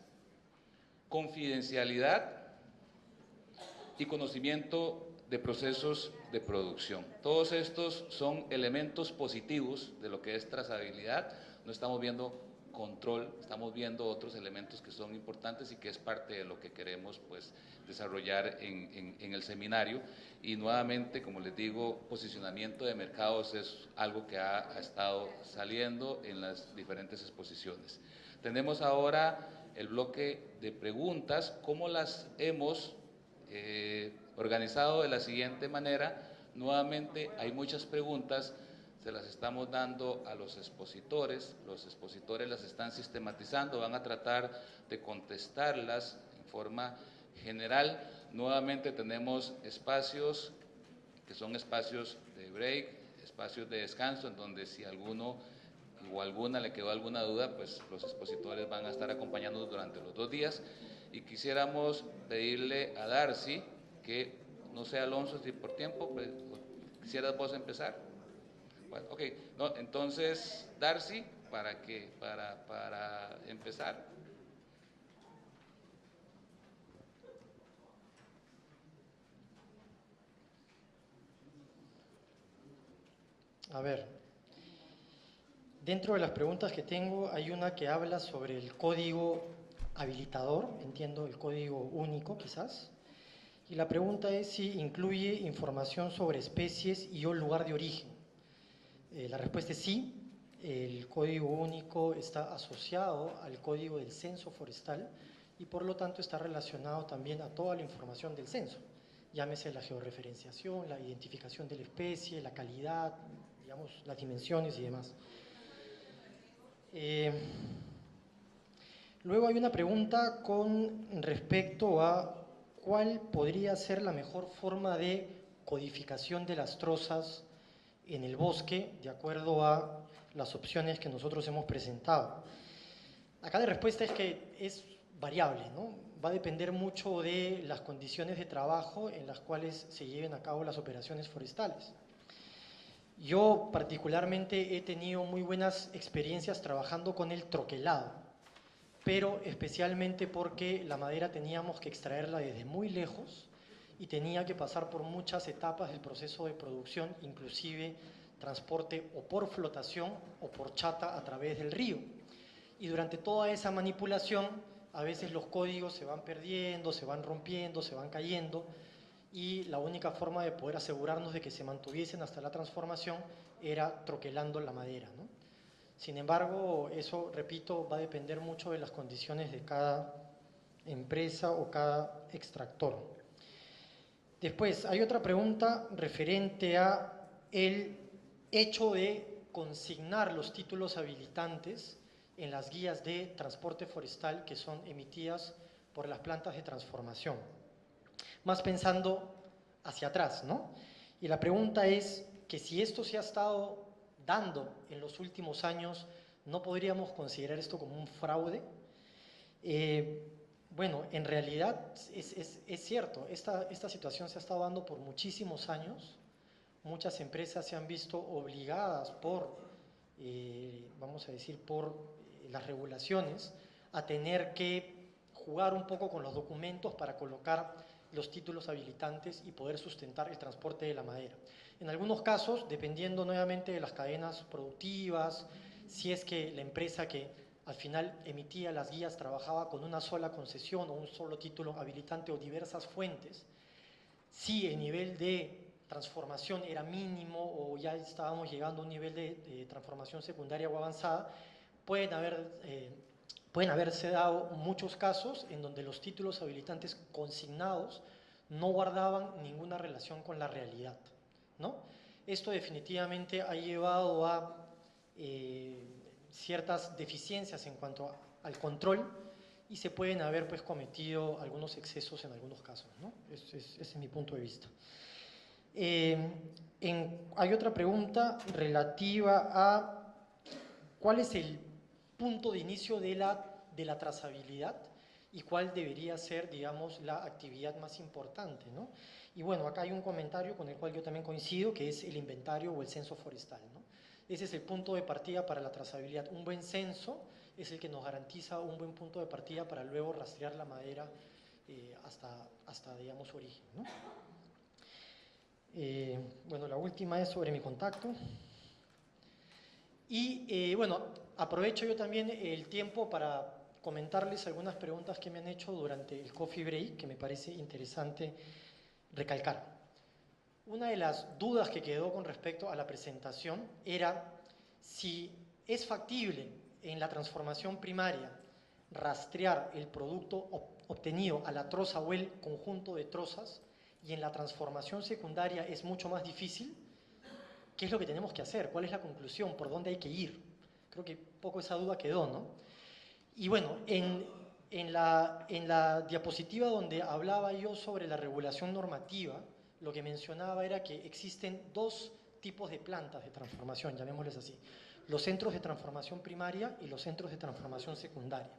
[SPEAKER 1] confidencialidad y conocimiento de procesos de producción. Todos estos son elementos positivos de lo que es trazabilidad. No estamos viendo control, estamos viendo otros elementos que son importantes y que es parte de lo que queremos pues desarrollar en el seminario. Y nuevamente, como les digo, posicionamiento de mercados es algo que ha estado saliendo en las diferentes exposiciones. Tenemos ahora el bloque de preguntas. ¿Cómo las hemos organizado? De la siguiente manera. Nuevamente hay muchas preguntas, se las estamos dando a los expositores las están sistematizando, van a tratar de contestarlas en forma general. Nuevamente tenemos espacios que son espacios de break, espacios de descanso en donde si alguno o alguna le quedó alguna duda, pues los expositores van a estar acompañándonos durante los 2 días. Y quisiéramos pedirle a Darcy que, no sé, Alonso, si por tiempo, pues, ¿quisieras vos empezar? Bueno, ok, no, entonces, Darcy, para empezar.
[SPEAKER 3] A ver, dentro de las preguntas que tengo hay una que habla sobre el código habilitador, entiendo el código único quizás, y la pregunta es si incluye información sobre especies y o lugar de origen. La respuesta es sí, el código único está asociado al código del censo forestal y por lo tanto está relacionado también a toda la información del censo, llámese la georreferenciación, la identificación de la especie, la calidad, digamos, las dimensiones y demás. Luego hay una pregunta con respecto a cuál podría ser la mejor forma de codificación de las trozas en el bosque, de acuerdo a las opciones que nosotros hemos presentado. Acá la respuesta es que es variable, ¿no? Va a depender mucho de las condiciones de trabajo en las cuales se lleven a cabo las operaciones forestales. Yo particularmente he tenido muy buenas experiencias trabajando con el troquelado, pero especialmente porque la madera teníamos que extraerla desde muy lejos y tenía que pasar por muchas etapas del proceso de producción, inclusive transporte o por flotación o por chata a través del río. Y durante toda esa manipulación, a veces los códigos se van perdiendo, se van rompiendo, se van cayendo, y la única forma de poder asegurarnos de que se mantuviesen hasta la transformación era troquelando la madera, ¿no? Sin embargo, eso, repito, va a depender mucho de las condiciones de cada empresa o cada extractor. Después, hay otra pregunta referente a el hecho de consignar los títulos habilitantes en las guías de transporte forestal que son emitidas por las plantas de transformación. Más pensando hacia atrás, ¿no? Y la pregunta es que si esto se ha estado dando en los últimos años, ¿no podríamos considerar esto como un fraude? Bueno, en realidad es cierto, esta situación se ha estado dando por muchísimos años. Muchas empresas se han visto obligadas por, vamos a decir, por las regulaciones a tener que jugar un poco con los documentos para colocar los títulos habilitantes y poder sustentar el transporte de la madera. En algunos casos, dependiendo nuevamente de las cadenas productivas, si es que la empresa que al final emitía las guías trabajaba con una sola concesión o un solo título habilitante o diversas fuentes, si el nivel de transformación era mínimo o ya estábamos llegando a un nivel de transformación secundaria o avanzada, pueden haberse dado muchos casos en donde los títulos habilitantes consignados no guardaban ninguna relación con la realidad, ¿no? Esto definitivamente ha llevado a ciertas deficiencias en cuanto al control y se pueden haber pues cometido algunos excesos en algunos casos, ¿no? Ese es mi punto de vista. Hay otra pregunta relativa a cuál es el punto de inicio de la trazabilidad y cuál debería ser, digamos, la actividad más importante, ¿no? Y bueno, acá hay un comentario con el cual yo también coincido, que es el inventario o el censo forestal, ¿no? Ese es el punto de partida para la trazabilidad. Un buen censo es el que nos garantiza un buen punto de partida para luego rastrear la madera hasta digamos, su origen, ¿no? Bueno, la última es sobre mi contacto. Y bueno, aprovecho yo también el tiempo para comentarles algunas preguntas que me han hecho durante el coffee break, que me parece interesante recalcar. Una de las dudas que quedó con respecto a la presentación era si es factible en la transformación primaria rastrear el producto obtenido a la troza o el conjunto de trozas, y en la transformación secundaria es mucho más difícil. ¿Qué es lo que tenemos que hacer? ¿Cuál es la conclusión? ¿Por dónde hay que ir? Creo que poco esa duda quedó, ¿no? Y bueno, en la diapositiva donde hablaba yo sobre la regulación normativa, lo que mencionaba era que existen dos tipos de plantas de transformación, llamémosles así. Los centros de transformación primaria y los centros de transformación secundaria.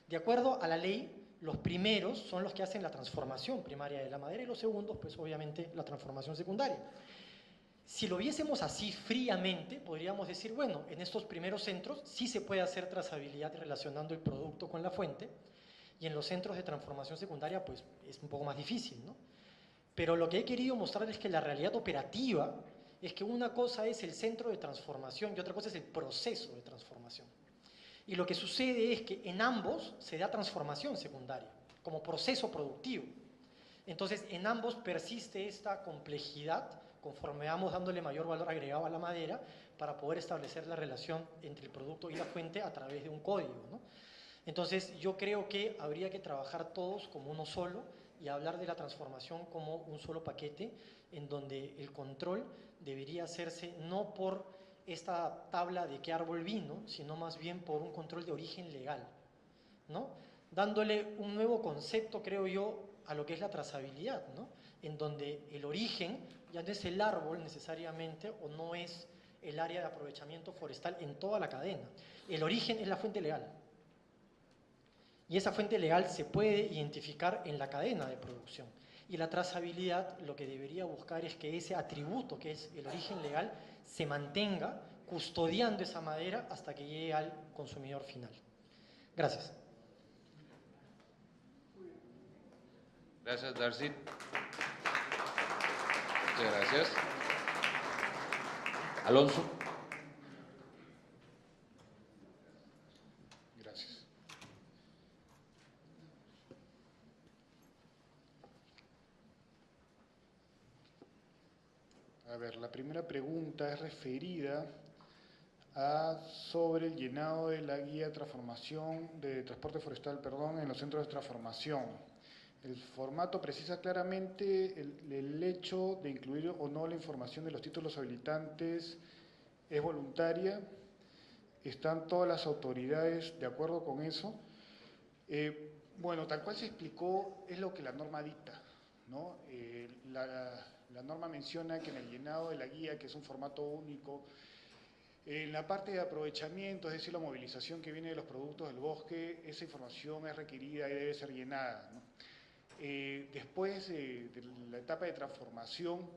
[SPEAKER 3] De acuerdo a la ley, los primeros son los que hacen la transformación primaria de la madera y los segundos, pues obviamente, la transformación secundaria. Si lo viésemos así fríamente, podríamos decir, bueno, en estos primeros centros sí se puede hacer trazabilidad relacionando el producto con la fuente, y en los centros de transformación secundaria, pues es un poco más difícil, ¿no? Pero lo que he querido mostrar es que la realidad operativa es que una cosa es el centro de transformación y otra cosa es el proceso de transformación. Y lo que sucede es que en ambos se da transformación secundaria, como proceso productivo. Entonces, en ambos persiste esta complejidad conforme vamos dándole mayor valor agregado a la madera para poder establecer la relación entre el producto y la fuente a través de un código, ¿no? Entonces, yo creo que habría que trabajar todos como uno solo y hablar de la transformación como un solo paquete, en donde el control debería hacerse no por esta tabla de qué árbol vino, sino más bien por un control de origen legal, ¿no? Dándole un nuevo concepto, creo yo, a lo que es la trazabilidad, ¿no? En donde el origen ya no es el árbol necesariamente o no es el área de aprovechamiento forestal en toda la cadena. El origen es la fuente legal. Y esa fuente legal se puede identificar en la cadena de producción. Y la trazabilidad lo que debería buscar es que ese atributo, que es el origen legal, se mantenga custodiando esa madera hasta que llegue al consumidor final. Gracias.
[SPEAKER 1] Gracias, Darcy. Muchas gracias. Alonso.
[SPEAKER 2] Gracias. A ver, la primera pregunta es referida sobre el llenado de la guía de transformación, de transporte forestal, perdón, en los centros de transformación. El formato precisa claramente el hecho de incluir o no la información de los títulos habilitantes es voluntaria. ¿Están todas las autoridades de acuerdo con eso? Bueno, tal cual se explicó, es lo que la norma dicta, ¿no? La norma menciona que en el llenado de la guía, que es un formato único, en la parte de aprovechamiento, es decir, la movilización que viene de los productos del bosque, esa información es requerida y debe ser llenada, ¿no? Después de la etapa de transformación,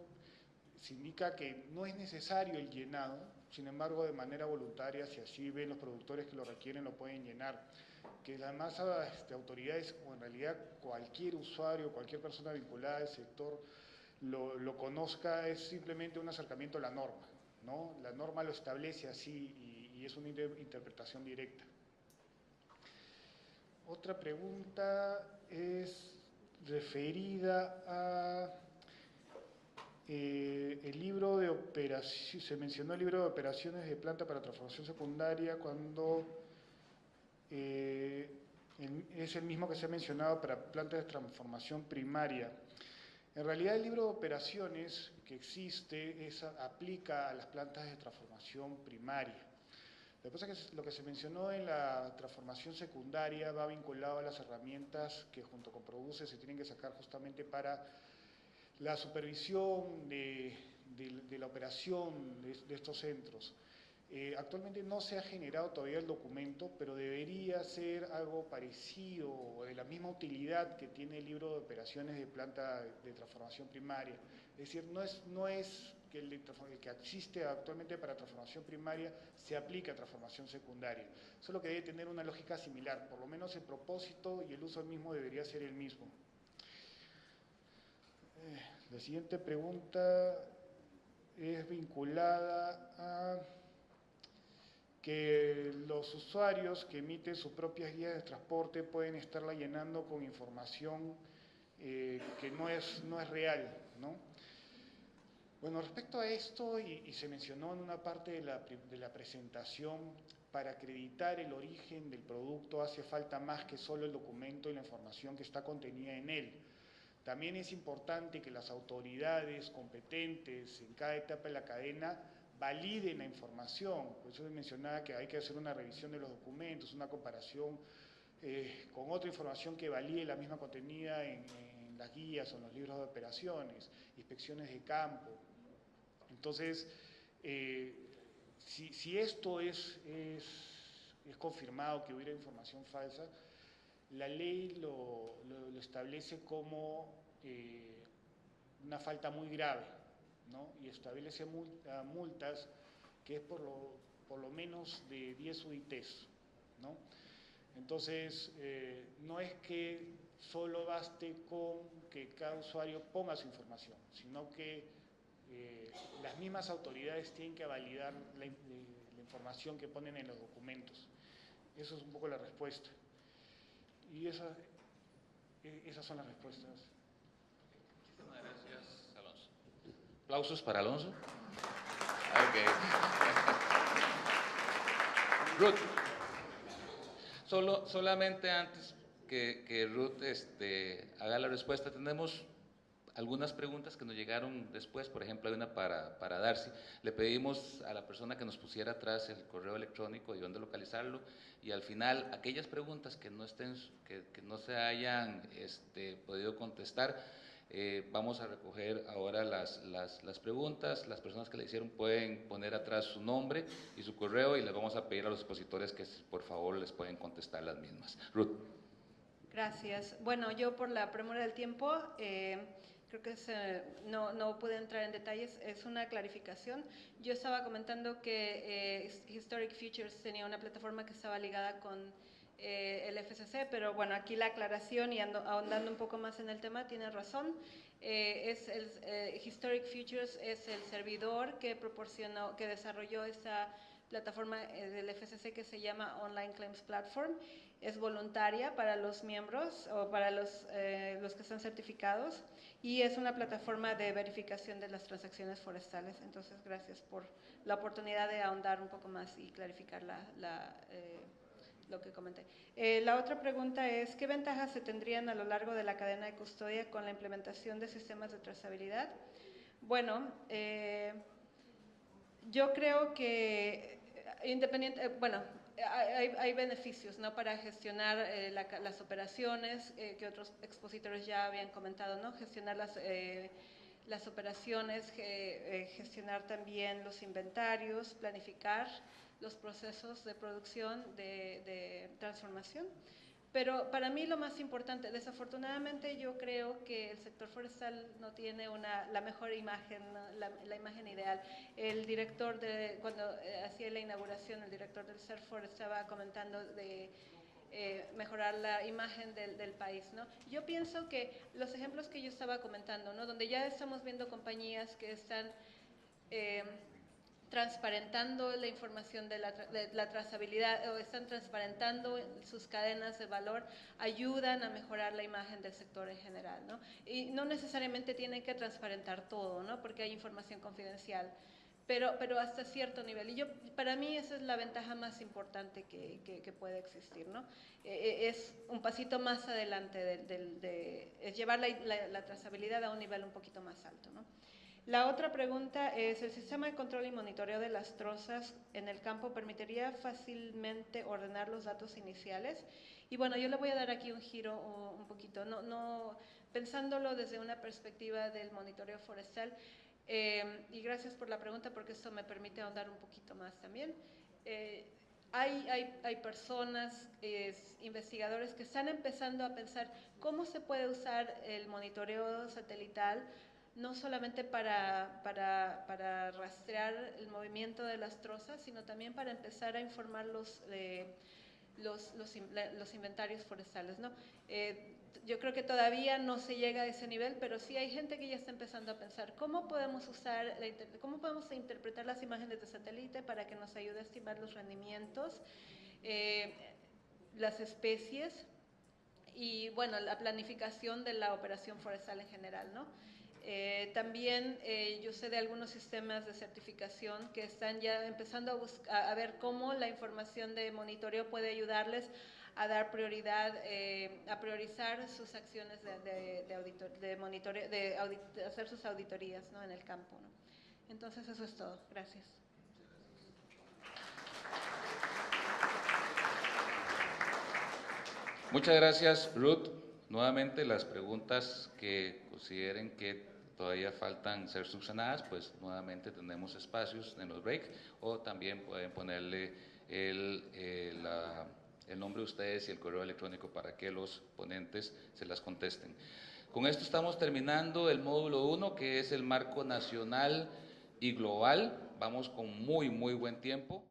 [SPEAKER 2] se indica que no es necesario el llenado, sin embargo, de manera voluntaria, si así ven los productores que lo requieren, lo pueden llenar. Que las demás autoridades, o en realidad cualquier usuario, cualquier persona vinculada al sector, lo conozca, es simplemente un acercamiento a la norma, ¿no? La norma lo establece así y es una interpretación directa. Otra pregunta es referida a el libro de operaciones. Se mencionó el libro de operaciones de planta para transformación secundaria cuando es el mismo que se ha mencionado para plantas de transformación primaria. En realidad el libro de operaciones que existe aplica a las plantas de transformación primaria. Lo que pasa es que lo que se mencionó en la transformación secundaria va vinculado a las herramientas que junto con Produce se tienen que sacar justamente para la supervisión de la operación de estos centros. Actualmente no se ha generado todavía el documento, pero debería ser algo parecido o de la misma utilidad que tiene el libro de operaciones de planta de transformación primaria. Es decir, no es que el que existe actualmente para transformación primaria se aplica a transformación secundaria, solo que debe tener una lógica similar, por lo menos el propósito y el uso mismo debería ser el mismo. La siguiente pregunta es vinculada a que los usuarios que emiten sus propias guías de transporte pueden estarla llenando con información que no es real, ¿no? Bueno, respecto a esto, y se mencionó en una parte de la presentación, para acreditar el origen del producto hace falta más que solo el documento y la información que está contenida en él. También es importante que las autoridades competentes en cada etapa de la cadena validen la información. Por eso mencionaba que hay que hacer una revisión de los documentos, una comparación con otra información que valide la misma contenida en las guías o en los libros de operaciones, inspecciones de campo. Entonces, Si esto es confirmado que hubiera información falsa, la ley lo establece como una falta muy grave, ¿no? Y establece multas que es por lo menos de 10 UITs, ¿no? Entonces, no es que solo baste con que cada usuario ponga su información, sino que las mismas autoridades tienen que validar la información que ponen en los documentos. Eso es un poco la respuesta. Y esas son las respuestas.
[SPEAKER 1] Muchísimas gracias, Alonso. ¿Aplausos para Alonso? Ok. Ruth, solamente antes que Ruth haga la respuesta, tenemos algunas preguntas que nos llegaron después. Por ejemplo, hay una para Darcy. Le pedimos a la persona que nos pusiera atrás el correo electrónico y dónde localizarlo, y al final aquellas preguntas que no se hayan podido contestar, vamos a recoger ahora las preguntas. Las personas que le hicieron pueden poner atrás su nombre y su correo, y les vamos a pedir a los expositores que por favor les pueden contestar las mismas. Ruth.
[SPEAKER 4] Gracias. Bueno, yo por la premura del tiempo, creo que no pude entrar en detalles, es una clarificación. Yo estaba comentando que Historic Futures tenía una plataforma que estaba ligada con el FCC, pero bueno, aquí la aclaración y ahondando un poco más en el tema, tiene razón. Historic Futures es el servidor que desarrolló esta plataforma del FCC que se llama Online Claims Platform. Es voluntaria para los miembros o para los que están certificados, y es una plataforma de verificación de las transacciones forestales. Entonces, gracias por la oportunidad de ahondar un poco más y clarificar lo que comenté. La otra pregunta es, ¿qué ventajas se tendrían a lo largo de la cadena de custodia con la implementación de sistemas de trazabilidad? Bueno, yo creo que hay beneficios, ¿no?, para gestionar las operaciones que otros expositores ya habían comentado, ¿no? Gestionar las operaciones, gestionar también los inventarios, planificar los procesos de producción, de transformación. Pero para mí lo más importante, desafortunadamente yo creo que el sector forestal no tiene la mejor imagen, la imagen ideal. El director, cuando hacía la inauguración, el director del CERFOR estaba comentando de mejorar la imagen del país, ¿no? Yo pienso que los ejemplos que yo estaba comentando, ¿no?, donde ya estamos viendo compañías que están transparentando la información de la trazabilidad, o están transparentando sus cadenas de valor, ayudan a mejorar la imagen del sector en general, ¿no? Y no necesariamente tienen que transparentar todo, ¿no?, porque hay información confidencial, pero hasta cierto nivel. Y para mí esa es la ventaja más importante que puede existir, ¿no? Es un pasito más adelante es llevar la trazabilidad a un nivel un poquito más alto, ¿no? La otra pregunta es, ¿el sistema de control y monitoreo de las trozas en el campo permitiría fácilmente ordenar los datos iniciales? Y bueno, yo le voy a dar aquí un giro un poquito, pensándolo desde una perspectiva del monitoreo forestal, y gracias por la pregunta porque esto me permite ahondar un poquito más también. Hay personas, investigadores que están empezando a pensar cómo se puede usar el monitoreo satelital, no solamente para rastrear el movimiento de las trozas, sino también para empezar a informar los inventarios forestales, ¿no? Yo creo que todavía no se llega a ese nivel, pero sí hay gente que ya está empezando a pensar cómo podemos interpretar las imágenes de satélite para que nos ayude a estimar los rendimientos, las especies y, bueno, la planificación de la operación forestal en general, ¿no? También yo sé de algunos sistemas de certificación que están ya empezando a ver cómo la información de monitoreo puede ayudarles a dar prioridad, a priorizar sus acciones de monitoreo, de hacer sus auditorías, ¿no?, en el campo, ¿no? Entonces eso es todo. Gracias.
[SPEAKER 1] Muchas gracias, Ruth. Nuevamente las preguntas que consideren que todavía faltan ser subsanadas, pues nuevamente tenemos espacios en los breaks, o también pueden ponerle el nombre de ustedes y el correo electrónico para que los ponentes se las contesten. Con esto estamos terminando el módulo 1, que es el marco nacional y global. Vamos con muy buen tiempo.